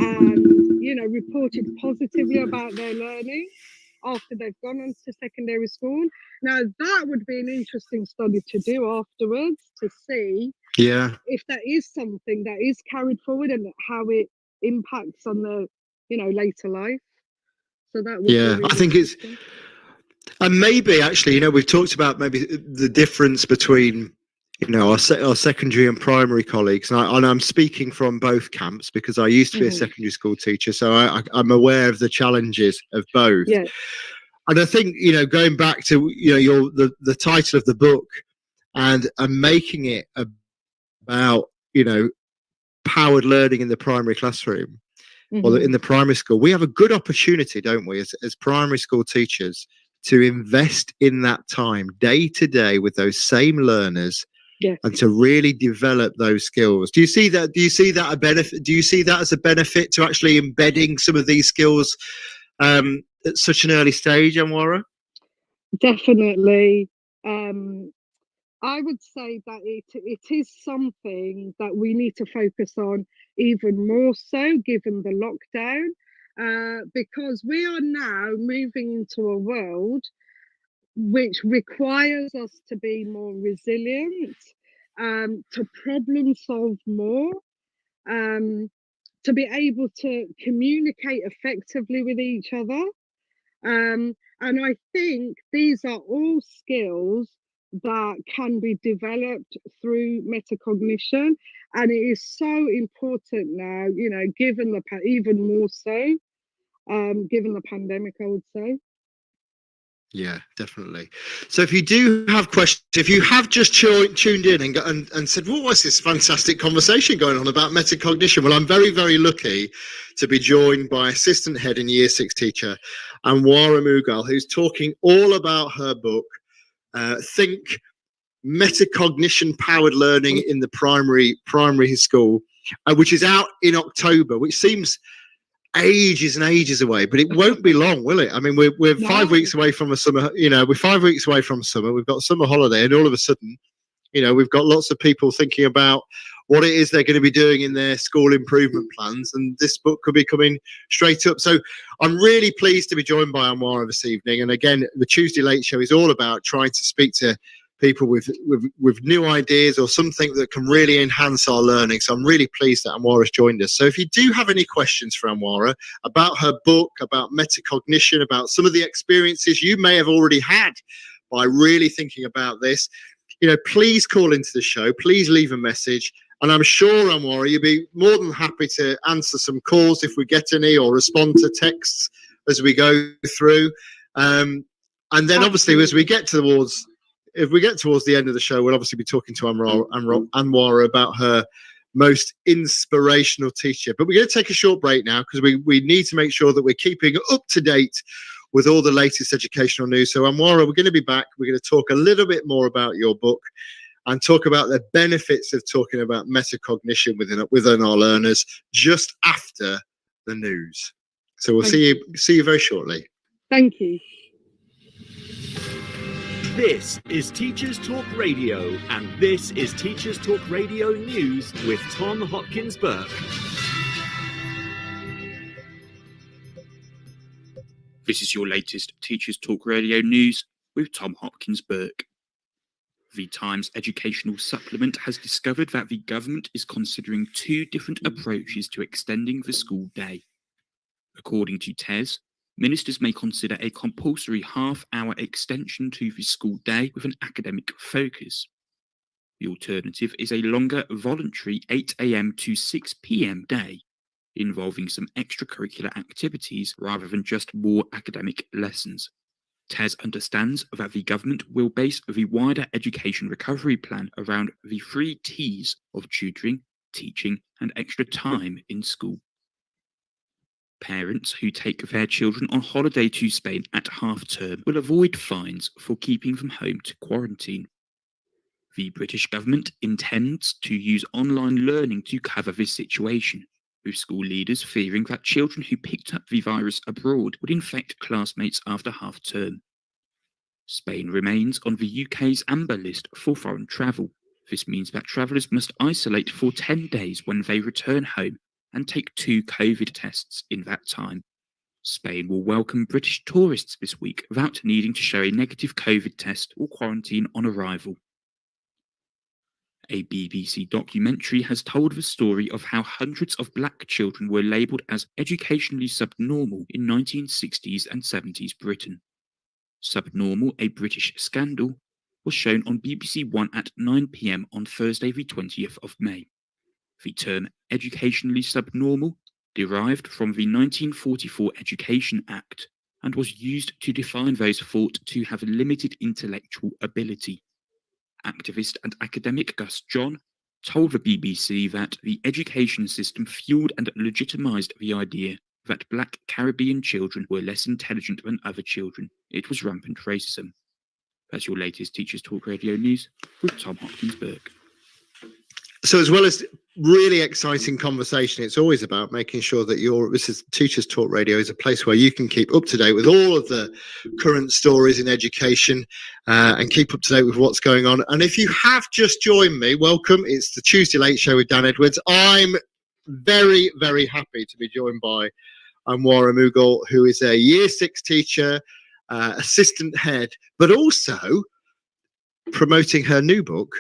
and reported positively about their learning after they've gone on to secondary school. Now that would be an interesting study to do afterwards, to see if that is something that is carried forward and how it impacts on their later life. So that would be really I think it's, and maybe actually we've talked about maybe the difference between our secondary and primary colleagues, and I'm speaking from both camps because I used to be a secondary school teacher, so I'm aware of the challenges of both. And I think going back to the title of the book and making it about powered learning in the primary classroom or in the primary school, we have a good opportunity, don't we, as primary school teachers, to invest in that time day to day with those same learners. And to really develop those skills. Do you see that? Do you see that a benefit? Do you see that as a benefit to actually embedding some of these skills at such an early stage, Anwara? Definitely. I would say that it is something that we need to focus on even more so, given the lockdown, because we are now moving into a world which requires us to be more resilient, to problem solve more, to be able to communicate effectively with each other. And I think these are all skills that can be developed through metacognition. And it is so important now, given even more so, given the pandemic, I would say. Yeah, definitely. So if you do have questions, if you have just tuned in and said, well, what's this fantastic conversation going on about metacognition? Well, I'm very, very lucky to be joined by assistant head and year 6 teacher, Anwara Mughal, who's talking all about her book, Think Metacognition Powered Learning in the Primary School, which is out in October, which seems ages and ages away, but it won't be long, will it? I mean, we're 5 weeks away from a summer, we're 5 weeks away from summer, we've got summer holiday, and all of a sudden, we've got lots of people thinking about what it is they're going to be doing in their school improvement plans, and this book could be coming straight up. So I'm really pleased to be joined by Anwara this evening, and again, the Tuesday Late Show is all about trying to speak to people with new ideas or something that can really enhance our learning. So I'm really pleased that Anwara's joined us. So if you do have any questions for Anwara about her book, about metacognition, about some of the experiences you may have already had by really thinking about this, please call into the show, please leave a message. And I'm sure, Anwara, you'll be more than happy to answer some calls if we get any, or respond to texts as we go through. And then obviously as we get towards the end of the show, we'll obviously be talking to Anwara about her most inspirational teacher. But we're going to take a short break now because we need to make sure that we're keeping up to date with all the latest educational news. So Anwara, we're going to be back. We're going to talk a little bit more about your book and talk about the benefits of talking about metacognition within our learners just after the news. So we'll see you very shortly. Thank you. This is Teachers Talk Radio, and this is Teachers Talk Radio News with Tom Hopkins Burke. This is your latest Teachers Talk Radio News with Tom Hopkins Burke. The Times Educational Supplement has discovered that the government is considering 2 different approaches to extending the school day. According to TES, ministers may consider a compulsory half-hour extension to the school day with an academic focus. The alternative is a longer voluntary 8 a.m. to 6 p.m. day, involving some extracurricular activities rather than just more academic lessons. TES understands that the government will base the wider education recovery plan around the 3 T's of tutoring, teaching, and extra time in school. Parents who take their children on holiday to Spain at half-term will avoid fines for keeping them home to quarantine. The British government intends to use online learning to cover this situation, with school leaders fearing that children who picked up the virus abroad would infect classmates after half-term. Spain remains on the UK's amber list for foreign travel. This means that travellers must isolate for 10 days when they return home and take 2 COVID tests in that time. Spain will welcome British tourists this week without needing to show a negative COVID test or quarantine on arrival. A BBC documentary has told the story of how hundreds of black children were labelled as educationally subnormal in 1960s and 70s Britain. Subnormal, a British Scandal, was shown on BBC One at 9 p.m. on Thursday the 20th of May. The term educationally subnormal derived from the 1944 Education Act and was used to define those thought to have limited intellectual ability. Activist and academic Gus John told the BBC that the education system fueled and legitimised the idea that black Caribbean children were less intelligent than other children. It was rampant racism. That's your latest Teachers Talk Radio News with Tom Hopkins Burke. So as well as really exciting conversation, it's always about making sure that this is Teachers Talk Radio is a place where you can keep up to date with all of the current stories in education and keep up to date with what's going on. And if you have just joined me, welcome. It's the Tuesday Late Show with Dan Edwards. I'm very, very happy to be joined by Anwara Mughal, who is a Year 6 teacher, assistant head, but also promoting her new book,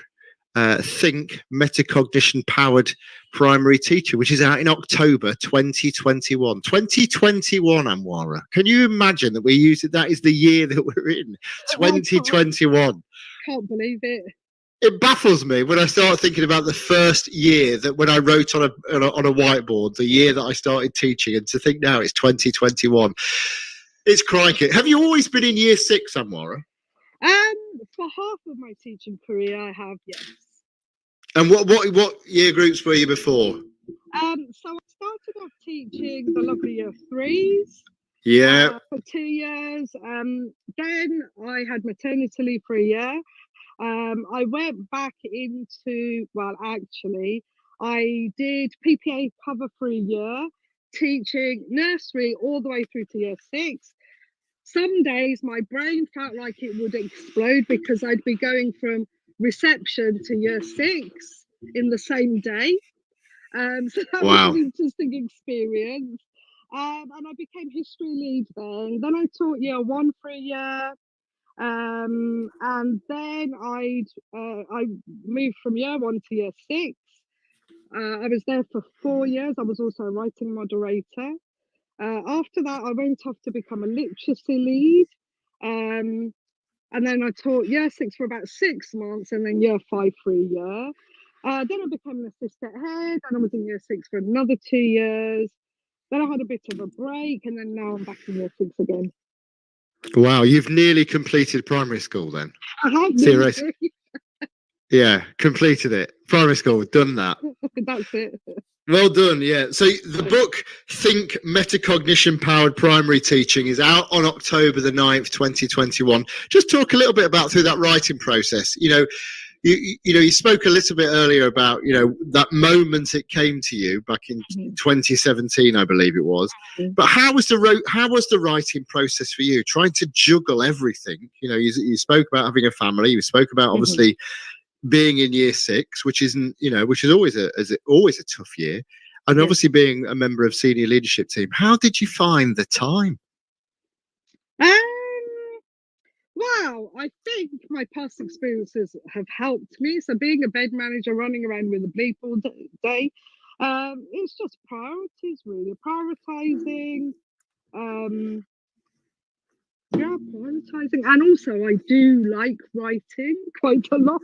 Think Metacognition Powered Primary Teacher, which is out in October 2021. 2021, Anwara. Can you imagine that we use it? That is the year that we're in, 2021. Can't believe it. It baffles me when I start thinking about the first year that when I wrote on a whiteboard, the year that I started teaching, and to think now it's 2021. It's crikey. Have you always been in year 6, Amora? For half of my teaching career, I have, yes. And what year groups were you before? So I started off teaching the lovely year 3s. Yeah. For 2 years. Then I had maternity leave for a year. I went back into, well, actually, I did PPA cover for a year, teaching nursery all the way through to year 6. Some days my brain felt like it would explode because I'd be going from reception to year 6 in the same day. So that was Wow. an interesting experience. And I became history lead then. Then I taught year 1 for a year. And then I moved from year 1 to year 6. I was there for 4 years. I was also a writing moderator. After that, I went off to become a literacy lead. And then I taught year 6 for about 6 months, and then year 5 for a year. Then I became an assistant head, and I was in year 6 for another 2 years. Then I had a bit of a break, and then now I'm back in year 6 again. Wow, you've nearly completed primary school then. I have Seriously? Yeah, completed it. Primary school, done that. That's it. Well done, yeah. So the book Think Metacognition Powered Primary Teaching is out on October the 9th, 2021. Just talk a little bit about through that writing process. You spoke a little bit earlier about, that moment it came to you back in 2017, I believe it was. But how was the writing process for you? Trying to juggle everything. You spoke about having a family. You spoke about obviously being in year 6, which is always a tough year, and obviously being a member of senior leadership team. How did you find the time? Wow, I think my past experiences have helped me. So being a bed manager, running around with a bleep all day, it's just priorities, really. Prioritizing. Prioritizing, and also I do like writing quite a lot.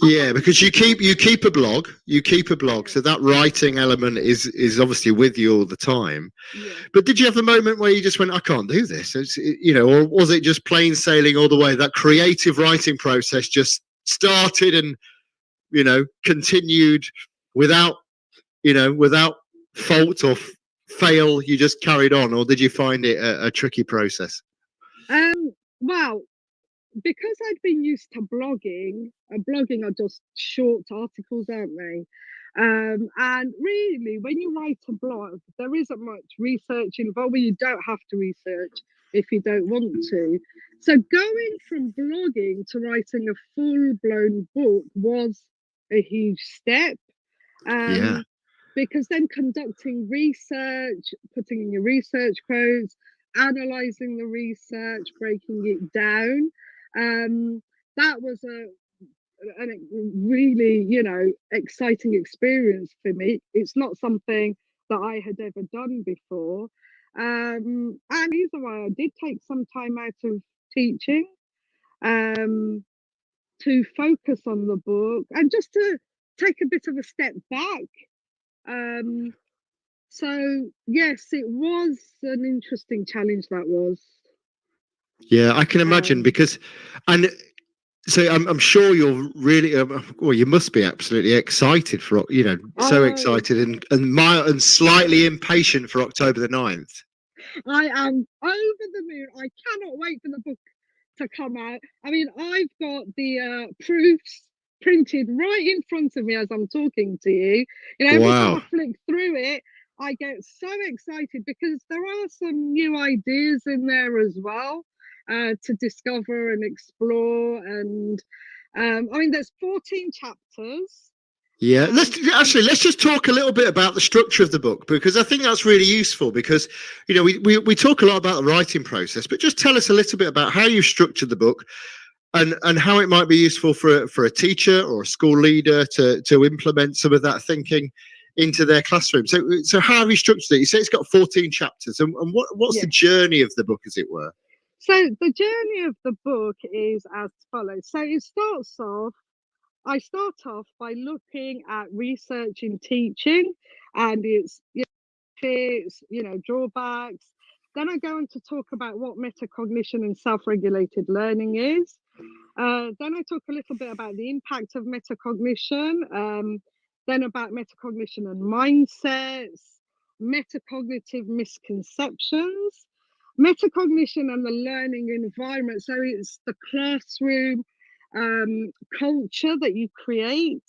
Yeah, because you keep a blog, so that writing element is obviously with you all the time. Yeah. But did you have a moment where you just went, I can't do this? Or was it just plain sailing all the way? That creative writing process just started and continued without fault or fail. You just carried on, or did you find it a tricky process? Well, because I'd been used to blogging, blogging are just short articles, aren't they? And really, when you write a blog, there isn't much research involved. Well, you don't have to research if you don't want to. So going from blogging to writing a full-blown book was a huge step. Because then conducting research, putting in your research quotes, analysing the research, breaking it down, that was a really, exciting experience for me. It's not something that I had ever done before. And the reason why I did take some time out of teaching to focus on the book and just to take a bit of a step back. So yes, it was an interesting challenge, that was. Yeah, I can imagine so I'm sure you're really, you must be absolutely excited for, excited and slightly impatient for October the 9th. I am over the moon. I cannot wait for the book to come out. I mean, I've got the proofs printed right in front of me as I'm talking to you. Every time I flick through it, I get so excited because there are some new ideas in there as well. To discover and explore, and I mean, there's 14 chapters. Yeah, let's just talk a little bit about the structure of the book, because I think that's really useful. Because we talk a lot about the writing process, but just tell us a little bit about how you structured the book, and how it might be useful for a teacher or a school leader to implement some of that thinking into their classroom. So how have you structured it? You say it's got 14 chapters, and what's the journey of the book, as it were? So the journey of the book is as follows. So I start off by looking at research in teaching and its drawbacks, Then I go on to talk about what metacognition and self-regulated learning is. Then I talk a little bit about the impact of metacognition, then about metacognition and mindsets, metacognitive misconceptions, metacognition and the learning environment. So it's the classroom culture that you create.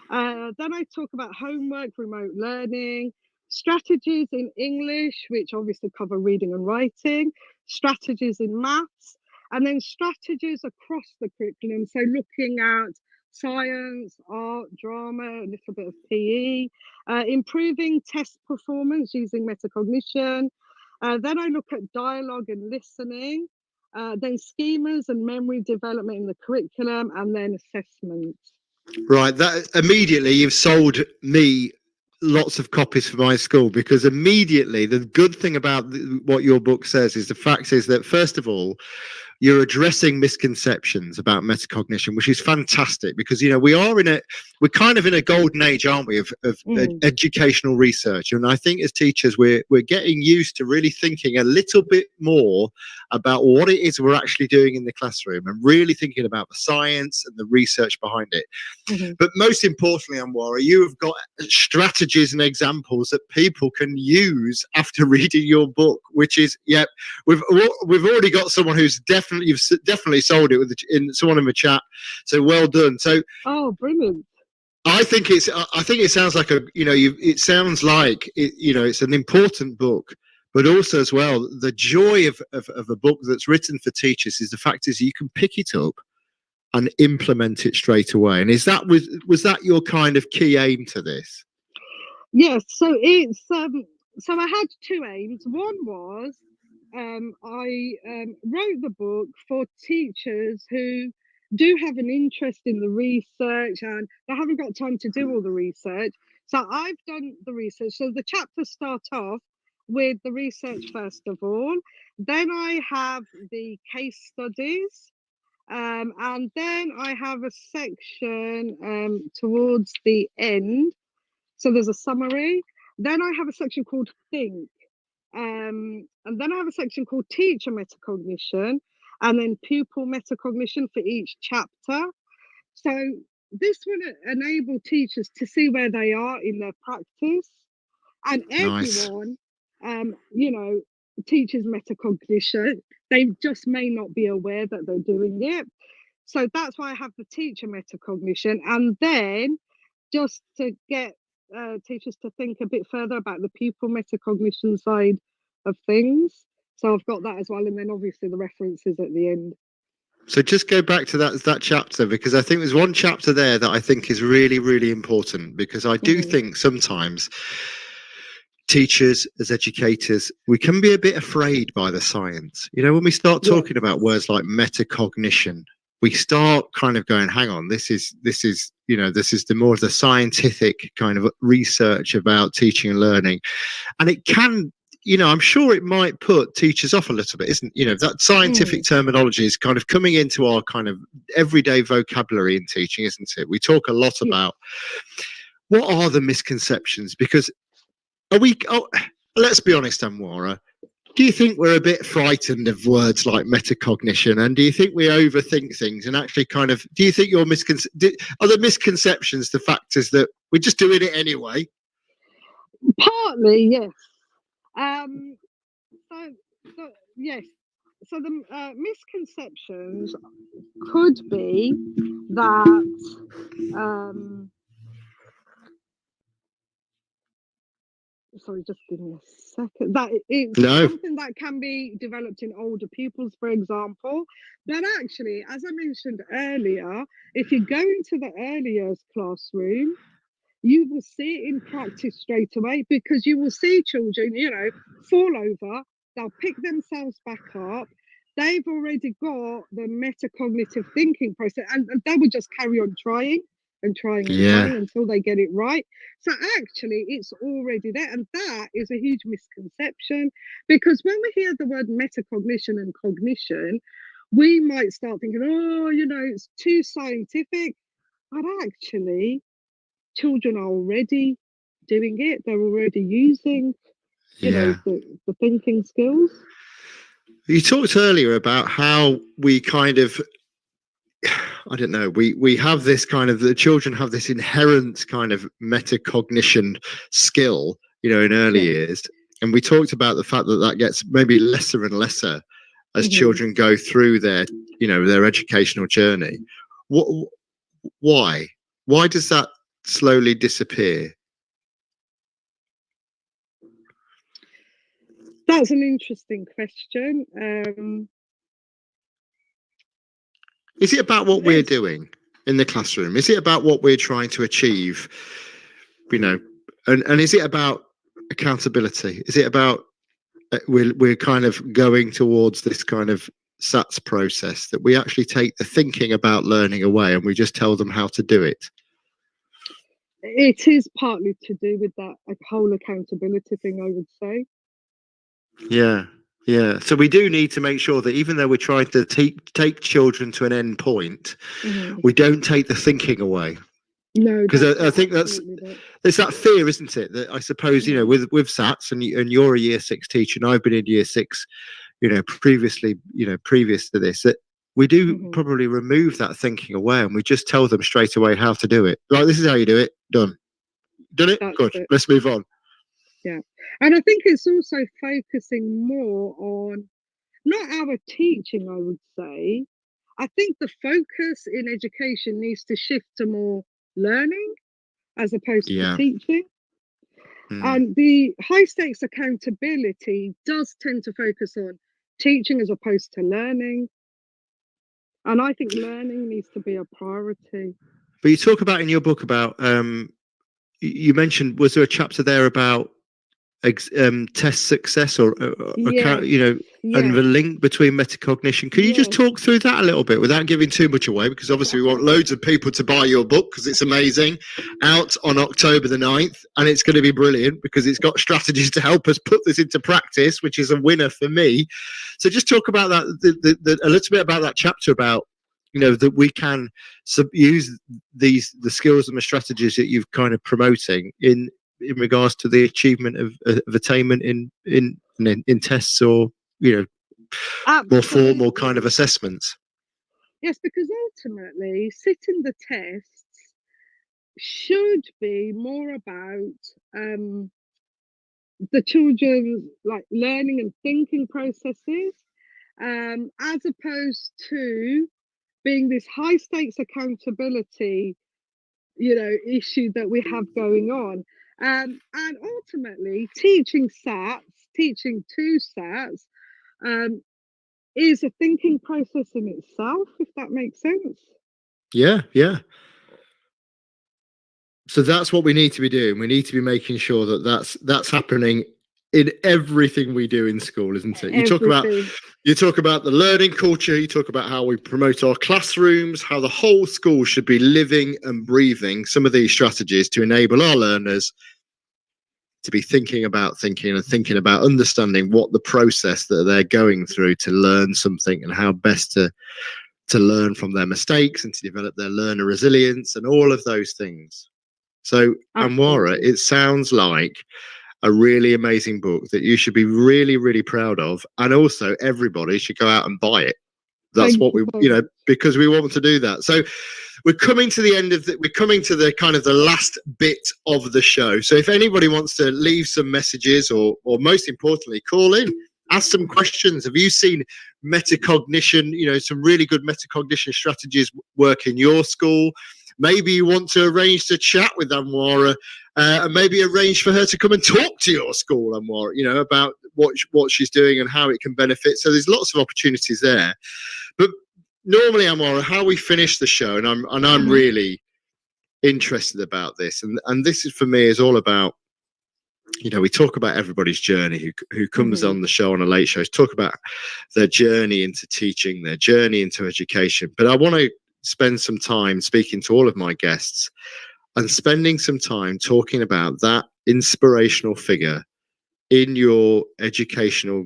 Then I talk about homework, remote learning, strategies in English, which obviously cover reading and writing, strategies in maths, and then strategies across the curriculum. So looking at science, art, drama, a little bit of PE, improving test performance using metacognition. Then I look at dialogue and listening, then schemas and memory development in the curriculum, and then assessment. Right, that immediately you've sold me lots of copies for my school, because immediately the good thing about what your book says is the fact is that, first of all, you're addressing misconceptions about metacognition, which is fantastic, because we're kind of in a golden age, aren't we, of educational research. And I think as teachers we're getting used to really thinking a little bit more about what it is we're actually doing in the classroom, and really thinking about the science and the research behind it. But most importantly, Anwara, you have got strategies and examples that people can use after reading your book, which is, we've already got someone who's definitely sold it in someone in the chat. So well done. So brilliant. I think it sounds like it sounds like it's an important book, but also as well, the joy of a book that's written for teachers is the fact is you can pick it up and implement it straight away. And was that your kind of key aim to this? Yes. So it's so I had two aims. One was I wrote the book for teachers who do have an interest in the research and they haven't got time to do all the research. So I've done the research. So the chapters start off with the research first of all. Then I have the case studies. And then I have a section towards the end. So there's a summary. Then I have a section called Think. And then I have a section called Teacher Metacognition, and then Pupil Metacognition for each chapter. So this will enable teachers to see where they are in their practice, and everyone, teaches metacognition. They just may not be aware that they're doing it. So that's why I have the teacher metacognition, and then just to get teachers to think a bit further about the pupil metacognition side of things. So I've got that as well, and then obviously the references at the end. So just go back to that chapter, because I think there's one chapter there that I think is really, really important, because I do think sometimes teachers, as educators, we can be a bit afraid by the science. When we start talking about words like metacognition, we start kind of going, hang on, this is the more of the scientific kind of research about teaching and learning. And it can, I'm sure it might put teachers off a little bit, isn't that scientific terminology is kind of coming into our kind of everyday vocabulary in teaching, isn't it? We talk a lot about what are the misconceptions, because let's be honest, Anwara, do you think we're a bit frightened of words like metacognition, and do you think we overthink things, and actually kind of, do you think are the misconceptions the factors that we're just doing it anyway? Partly, yes. Yes. So the misconceptions could be that sorry, just give me a second. That it's something that can be developed in older pupils, for example. But actually, as I mentioned earlier, if you go into the early years classroom, you will see it in practice straight away, because you will see children, fall over, they'll pick themselves back up. They've already got the metacognitive thinking process, and they will just carry on trying and trying until they get it right. So actually it's already there, and that is a huge misconception, because when we hear the word metacognition and cognition, we might start thinking, it's too scientific. But actually children are already doing it, they're already using Yeah. The thinking skills. You talked earlier about how we kind of, I don't know, we have this kind of, the children have this inherent kind of metacognition skill, in early years. And we talked about the fact that that gets maybe lesser and lesser as children go through their, their educational journey. Why? Why does that slowly disappear? That's an interesting question. Is it about what we're doing in the classroom? Is it about what we're trying to achieve? And is it about accountability? Is it about we're kind of going towards this kind of SATS process that we actually take the thinking about learning away and we just tell them how to do it? It is partly to do with that whole accountability thing, I would say. Yeah. So we do need to make sure that even though we're trying to take children to an end point, we don't take the thinking away. No, because I think there's that fear, isn't it? That I suppose with SATs, and you're a year 6 teacher, and I've been in year 6, previously, previous to this, that we do probably remove that thinking away, and we just tell them straight away how to do it. Like, this is how you do it. Done it. That's good. It. Let's move on. Yeah, and I think it's also focusing more on not our teaching, I would say. I think the focus in education needs to shift to more learning as opposed to teaching. And the high stakes accountability does tend to focus on teaching as opposed to learning. And I think learning needs to be a priority. But you talk about in your book about, you mentioned, was there a chapter there about test success or and the link between metacognition? Can you just talk through that a little bit without giving too much away, because obviously we want loads of people to buy your book because it's amazing, out on October the 9th, and it's going to be brilliant because it's got strategies to help us put this into practice, which is a winner for me. So just talk about that, a little bit about that chapter about that we can use the skills and the strategies that you've kind of promoting in regards to the achievement of attainment in tests or more formal kind of assessments. Yes, because ultimately sitting the tests should be more about the children's learning and thinking processes, as opposed to being this high stakes accountability issue that we have going on. And ultimately, teaching to SATs, is a thinking process in itself, if that makes sense. Yeah. So that's what we need to be doing. We need to be making sure that that's happening in everything we do in school, isn't it? You talk about the learning culture. You talk about how we promote our classrooms, how the whole school should be living and breathing some of these strategies to enable our learners to be thinking about understanding what the process that they're going through to learn something and how best to learn from their mistakes and to develop their learner resilience and all of those things. So, Anwara, it sounds like a really amazing book that you should be really, really proud of, and also everybody should go out and buy it. That's what we, because we want to do that. So we're coming to the end of we're coming to the kind of the last bit of the show. So if anybody wants to leave some messages or most importantly, call in, ask some questions. Have you seen metacognition, some really good metacognition strategies work in your school? Maybe you want to arrange to chat with Anwara and maybe arrange for her to come and talk to your school, Anwara, about what she's doing and how it can benefit. So there's lots of opportunities there. But normally, Anwara, how we finish the show, and I'm really interested about this, and this is for me is all about, we talk about everybody's journey who comes on the show on a late show, talk about their journey into teaching, their journey into education. But I want to spend some time speaking to all of my guests and spending some time talking about that inspirational figure in your educational,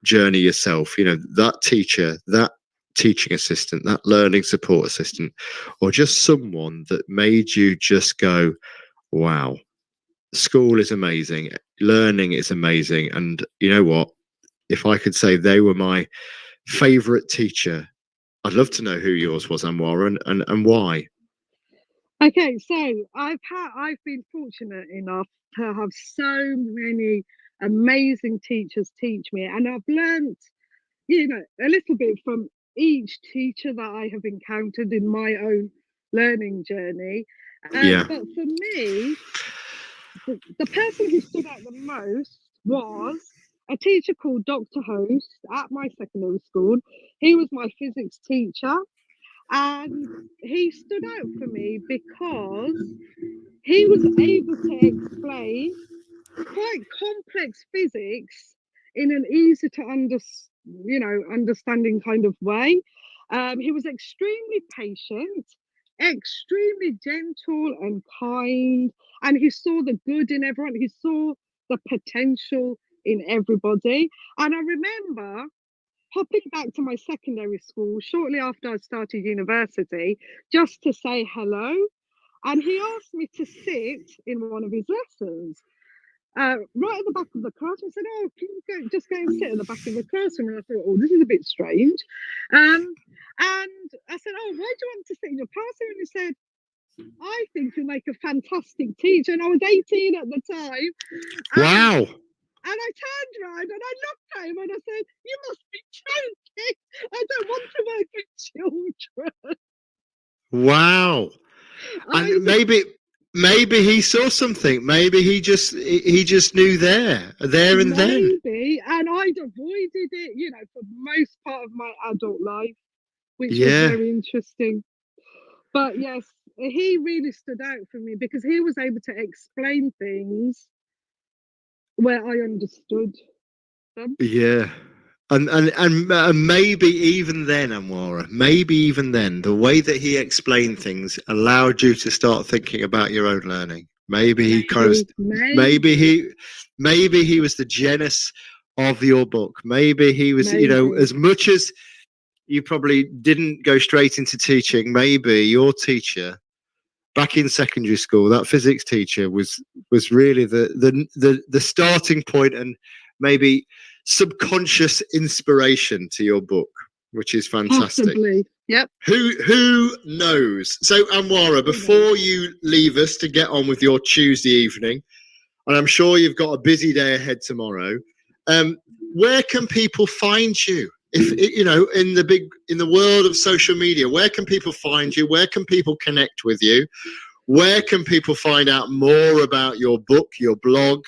journey yourself, that teacher, that teaching assistant, that learning support assistant, or just someone that made you just go, wow, school is amazing. learning is amazing. And you know what? If I could say they were my favorite teacher, I'd love to know who yours was, Anwar, and why. Okay, so I've been fortunate enough to have so many amazing teachers teach me, and I've learnt, a little bit from each teacher that I have encountered in my own learning journey. Yeah. But for me, the person who stood out the most was a teacher called Dr. Host at my secondary school. He was my physics teacher, and he stood out for me because he was able to explain quite complex physics in an easy to understanding kind of way. He was extremely patient, extremely gentle and kind, and he saw the good in everyone. He saw the potential in everybody. And I remember popping back to my secondary school shortly after I started university just to say hello. And he asked me to sit in one of his lessons. Right at the back of the classroom. I said, "Oh, can you just go and sit at the back of the classroom?" And I thought, "Oh, this is a bit strange." And I said, "Oh, why do you want to sit in your classroom?" And he said, "I think you'll make a fantastic teacher." And I was 18 at the time. Wow. And I turned around and I looked at him and I said, "You must be joking. I don't want to work with children." Wow. And maybe he saw something. Maybe he just knew there and then. Maybe, and I'd avoided it, for most part of my adult life, which was Yeah. very interesting. But yes, he really stood out for me because he was able to explain things where I understood them. Yeah. And maybe even then, Amwara, maybe even then, the way that he explained things allowed you to start thinking about your own learning. Maybe he kind of, maybe he was the genesis of your book. Maybe he was, as much as you probably didn't go straight into teaching, maybe your teacher back in secondary school, that physics teacher was really the starting point and maybe subconscious inspiration to your book, which is fantastic. Possibly. Yep. Who knows? So Anwara, before you leave us to get on with your Tuesday evening, and I'm sure you've got a busy day ahead tomorrow, where can people find you? If in the world of social media, where can people find you? Where can people connect with you? Where can people find out more about your book, your blog,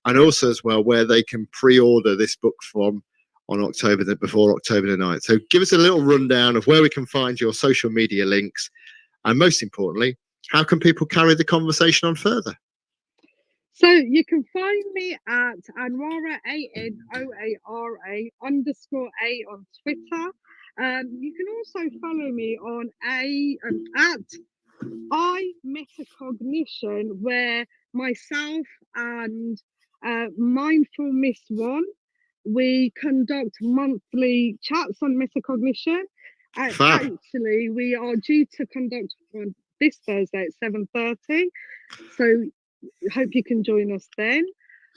and also as well where they can pre-order this book from on before October the 9th? So give us a little rundown of where we can find your social media links, and most importantly, how can people carry the conversation on further? So you can find me at Anwara, ANOARA _A on Twitter. You can also follow me on at iMetacognition, where myself and Mindful Miss One, we conduct monthly chats on metacognition. Actually, we are due to conduct one this Thursday at 7:30. So hope you can join us then.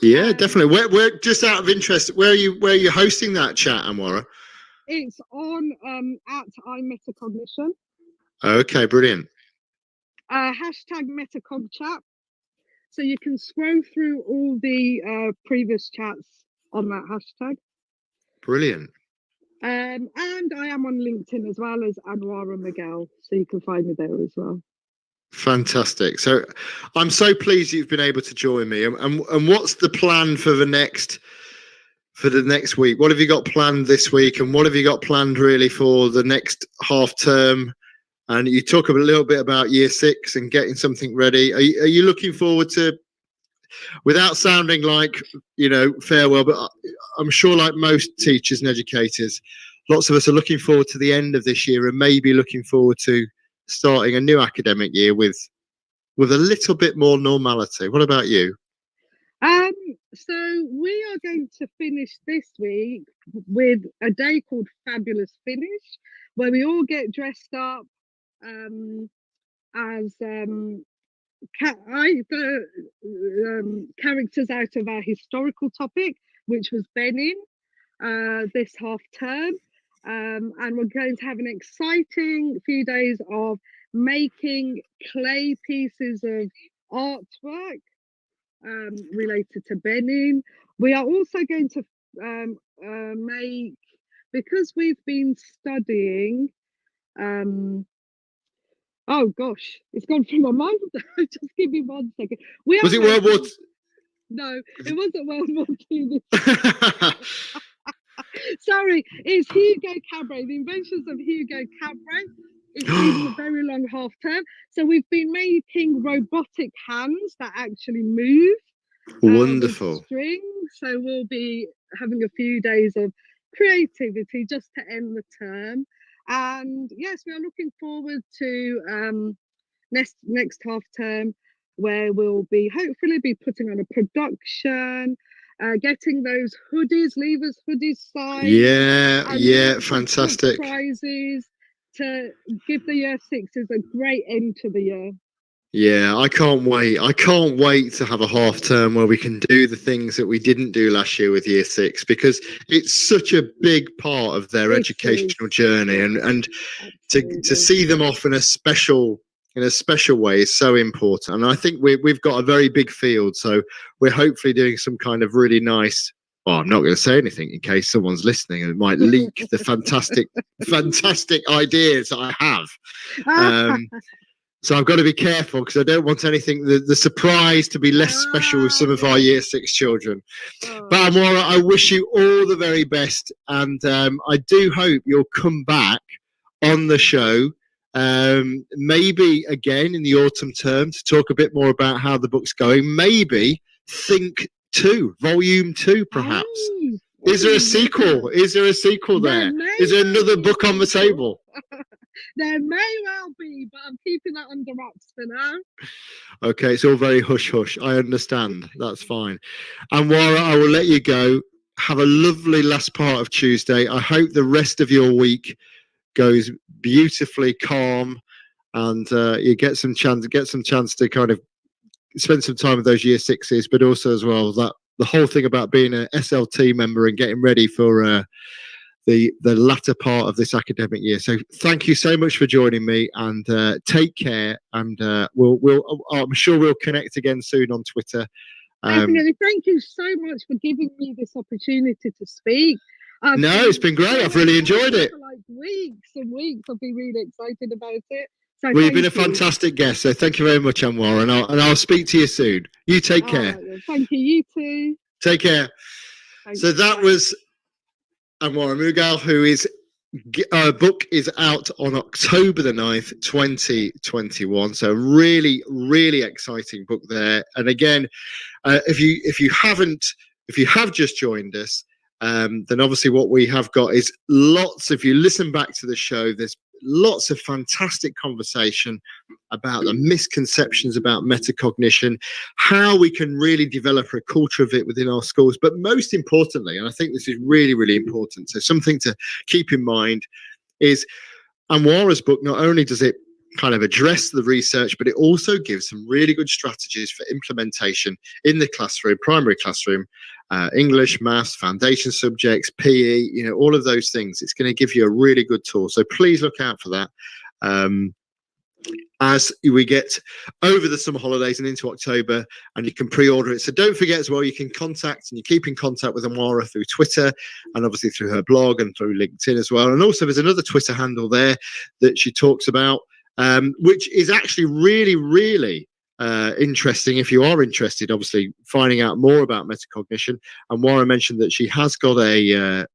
Yeah, definitely. We're just out of interest. Where are you hosting that chat, Anwara? It's on at iMetacognition. Okay, brilliant. Hashtag MetacogChat. So you can scroll through all the previous chats on that hashtag. Brilliant. And I am on LinkedIn as well as Anwara Miguel, so you can find me there as well. Fantastic. So I'm so pleased you've been able to join me. And what's the plan for the next week? What have you got planned this week, and what have you got planned really for the next half term? And you talk a little bit about year 6 and getting something ready. Are you looking forward to, without sounding like farewell, but I'm sure like most teachers and educators, lots of us are looking forward to the end of this year and maybe looking forward to starting a new academic year with a little bit more normality. What about you? So we are going to finish this week with a day called Fabulous Finish, where we all get dressed up as characters out of our historical topic, which was Benin, this half term. And we're going to have an exciting few days of making clay pieces of artwork related to Benin. We are also going to make, because we've been studying, oh gosh, it's gone from my mind. Just give me 1 second. Was it World War? No, it wasn't World War II. Sorry, it's Hugo Cabret, the inventions of Hugo Cabret. It's been a very long half term. So we've been making robotic hands that actually move. Wonderful. Strings. So we'll be having a few days of creativity just to end the term. And yes, we are looking forward to next half term, where we'll be hopefully be putting on a production, getting those hoodies, Leavers hoodies signed. Yeah, fantastic. Prizes to give the year sixes a great end to the year. Yeah, I can't wait. I can't wait to have a half term where we can do the things that we didn't do last year with year six, because it's such a big part of their educational journey, and to see them off in a special way is so important. And I think we've got a very big field, so we're hopefully doing some kind of really nice. Well, I'm not going to say anything in case someone's listening and it might leak the fantastic ideas that I have. So I've got to be careful, because I don't want anything, the surprise to be less special with some of our year six children. But Anwara, I wish you all the very best. And I do hope you'll come back on the show, maybe again in the autumn term, to talk a bit more about how the book's going. Maybe Think 2, Volume 2, perhaps. Is there a sequel? Is there a sequel there? Is there another book on the table? There may well be, but I'm keeping that under wraps for now. Okay, it's all very hush-hush. I understand. That's fine. Anwara, I will let you go. Have a lovely last part of Tuesday. I hope the rest of your week goes beautifully calm, and you get some chance to kind of spend some time with those year sixes, but also as well that the whole thing about being an SLT member and getting ready for the latter part of this academic year. So thank you so much for joining me, and take care. And I'm sure we'll connect again soon on Twitter. Definitely. Thank you so much for giving me this opportunity to speak. No, it's been great. I've really enjoyed it. For like weeks and weeks. I've been really excited about it. So well, you've been a fantastic guest. So thank you very much, Anwara, and I'll speak to you soon. You take care. Right, thank you. You too. Take care. So that was Anwara Mughal, who is book is out on October the 9th, 2021. So really, really exciting book there. And again, if you have just joined us, then obviously what we have got is if you listen back to the show, there's lots of fantastic conversation about the misconceptions about metacognition, how we can really develop a culture of it within our schools. But most importantly, and I think this is really, really important, so something to keep in mind is Anwara's book, not only does it kind of address the research, but it also gives some really good strategies for implementation in the classroom, primary classroom, English, maths, foundation subjects, PE, all of those things. It's going to give you a really good tool. So please look out for that as we get over the summer holidays and into October, and you can pre-order it. So don't forget as well, you can contact and you keep in contact with Anwara through Twitter and obviously through her blog and through LinkedIn as well. And also there's another Twitter handle there that she talks about, which is actually really, really interesting if you are interested, obviously, finding out more about metacognition. And Anwara mentioned that she has got a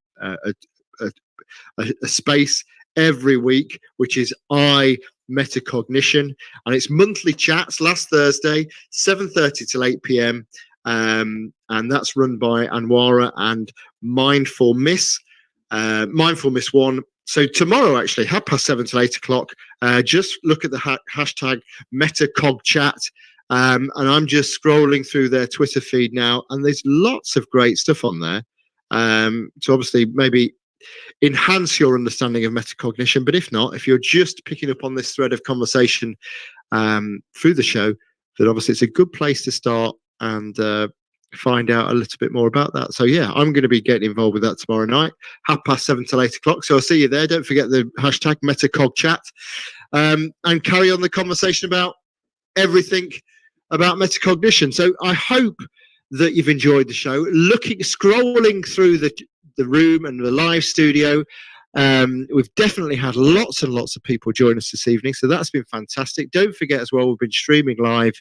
space every week, which is Metacognition, and it's monthly chats. Last Thursday, 7:30 till 8 p.m. And that's run by Anwara and Mindful Miss 1. So tomorrow, actually, 7:30 till 8 o'clock, just look at the hashtag MetaCogChat. And I'm just scrolling through their Twitter feed now, and there's lots of great stuff on there. To obviously maybe enhance your understanding of metacognition. But if not, if you're just picking up on this thread of conversation through the show, then obviously it's a good place to start and find out a little bit more about that. So yeah, I'm going to be getting involved with that tomorrow night, 7:30 till 8:00. So I'll see you there. Don't forget the hashtag MetaCogChat, and carry on the conversation about everything about metacognition. So I hope that you've enjoyed the show. Scrolling through the room and the live studio, we've definitely had lots and lots of people join us this evening, so that's been fantastic. Don't forget as well, we've been streaming live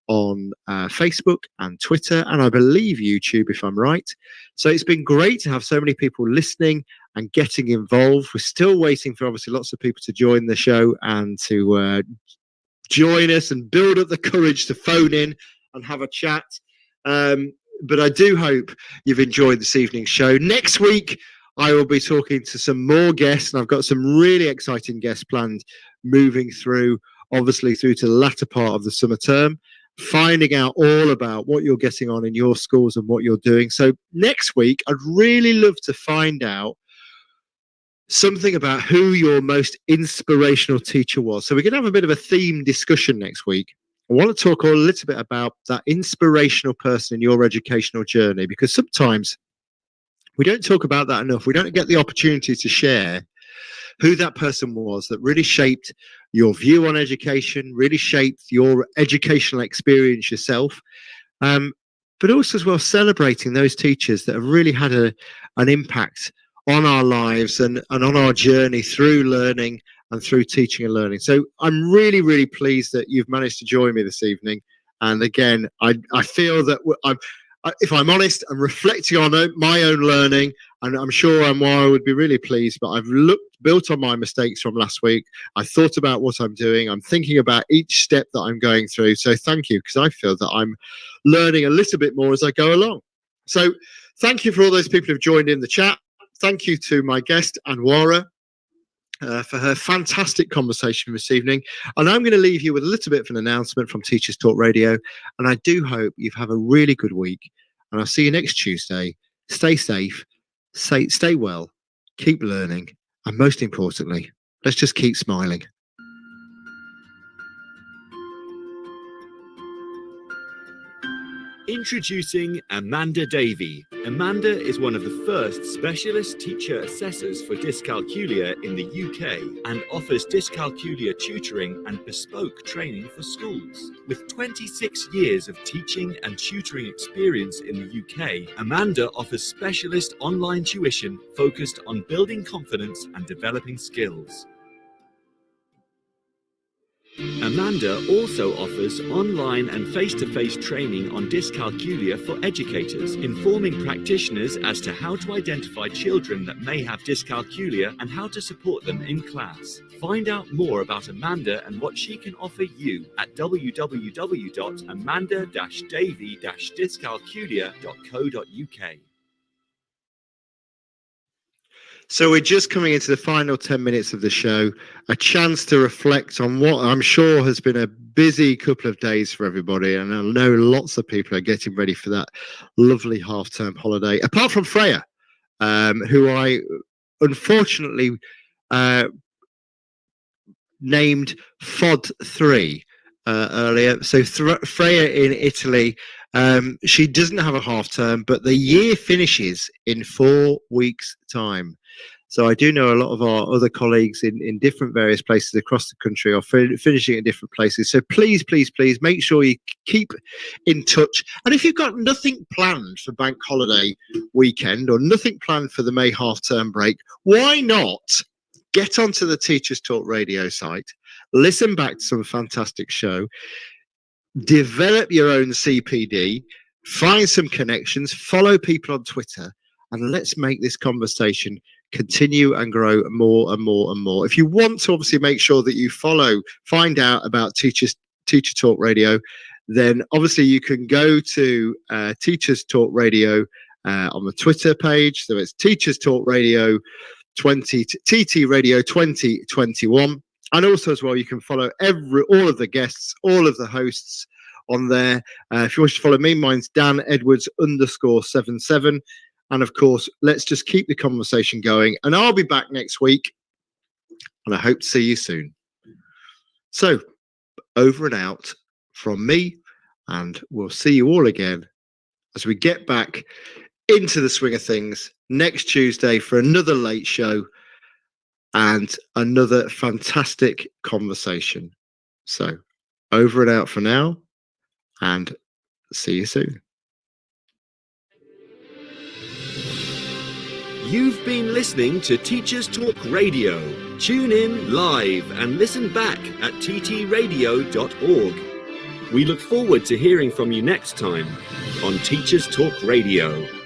on Facebook and Twitter, and I believe YouTube, if I'm right. So it's been great to have so many people listening and getting involved. We're still waiting for obviously lots of people to join the show and to join us and build up the courage to phone in and have a chat. But I do hope you've enjoyed this evening's show. Next week, I will be talking to some more guests, and I've got some really exciting guests planned moving through, obviously through to the latter part of the summer term, finding out all about what you're getting on in your schools and what you're doing. So next week, I'd really love to find out something about who your most inspirational teacher was. So we're going to have a bit of a theme discussion next week. I want to talk a little bit about that inspirational person in your educational journey, because sometimes we don't talk about that enough. We don't get the opportunity to share who that person was that really shaped your view on education, really shaped your educational experience yourself, but also as well celebrating those teachers that have really had an impact on our lives and on our journey through learning and through teaching and learning. So I'm really, really pleased that you've managed to join me this evening. And again, I feel that if I'm honest, I'm reflecting on my own learning, and I'm sure Amwara would be really pleased, but I've built on my mistakes from last week. I thought about what I'm doing. I'm thinking about each step that I'm going through. So thank you, because I feel that I'm learning a little bit more as I go along. So thank you for all those people who've joined in the chat. Thank you to my guest, Anwara, for her fantastic conversation this evening. And I'm going to leave you with a little bit of an announcement from Teachers Talk Radio. And I do hope you have a really good week. And I'll see you next Tuesday. Stay safe, stay well, keep learning, and most importantly, let's just keep smiling. Introducing Amanda Davey. Amanda is one of the first specialist teacher assessors for dyscalculia in the UK and offers dyscalculia tutoring and bespoke training for schools. With 26 years of teaching and tutoring experience in the UK, Amanda offers specialist online tuition focused on building confidence and developing skills. Amanda also offers online and face-to-face training on dyscalculia for educators, informing practitioners as to how to identify children that may have dyscalculia and how to support them in class. Find out more about Amanda and what she can offer you at www.amanda-davey-dyscalculia.co.uk. So we're just coming into the final 10 minutes of the show, a chance to reflect on what I'm sure has been a busy couple of days for everybody. And I know lots of people are getting ready for that lovely half-term holiday, apart from Freya, who I unfortunately named FOD3 earlier. So Freya in Italy, she doesn't have a half-term, but the year finishes in 4 weeks' time. So I do know a lot of our other colleagues in different various places across the country are finishing at different places. So please, please, please make sure you keep in touch. And if you've got nothing planned for bank holiday weekend or nothing planned for the May half-term break, why not get onto the Teachers Talk Radio site, listen back to some fantastic show, develop your own CPD, find some connections, follow people on Twitter, and let's make this conversation continue and grow more and more and more. If you want to obviously make sure that you find out about Teacher Talk Radio, then obviously you can go to Teachers Talk Radio on the Twitter page. So it's Teachers Talk Radio 20 TT Radio 2021. And also as well, you can follow all of the guests, all of the hosts on there. If you wish to follow me, mine's Dan Edwards _77. And of course, let's just keep the conversation going. And I'll be back next week. And I hope to see you soon. So over and out from me, and we'll see you all again as we get back into the swing of things next Tuesday for another late show and another fantastic conversation. So over and out for now, and see you soon. You've been listening to Teachers Talk Radio. Tune in live and listen back at ttradio.org. We look forward to hearing from you next time on Teachers Talk Radio.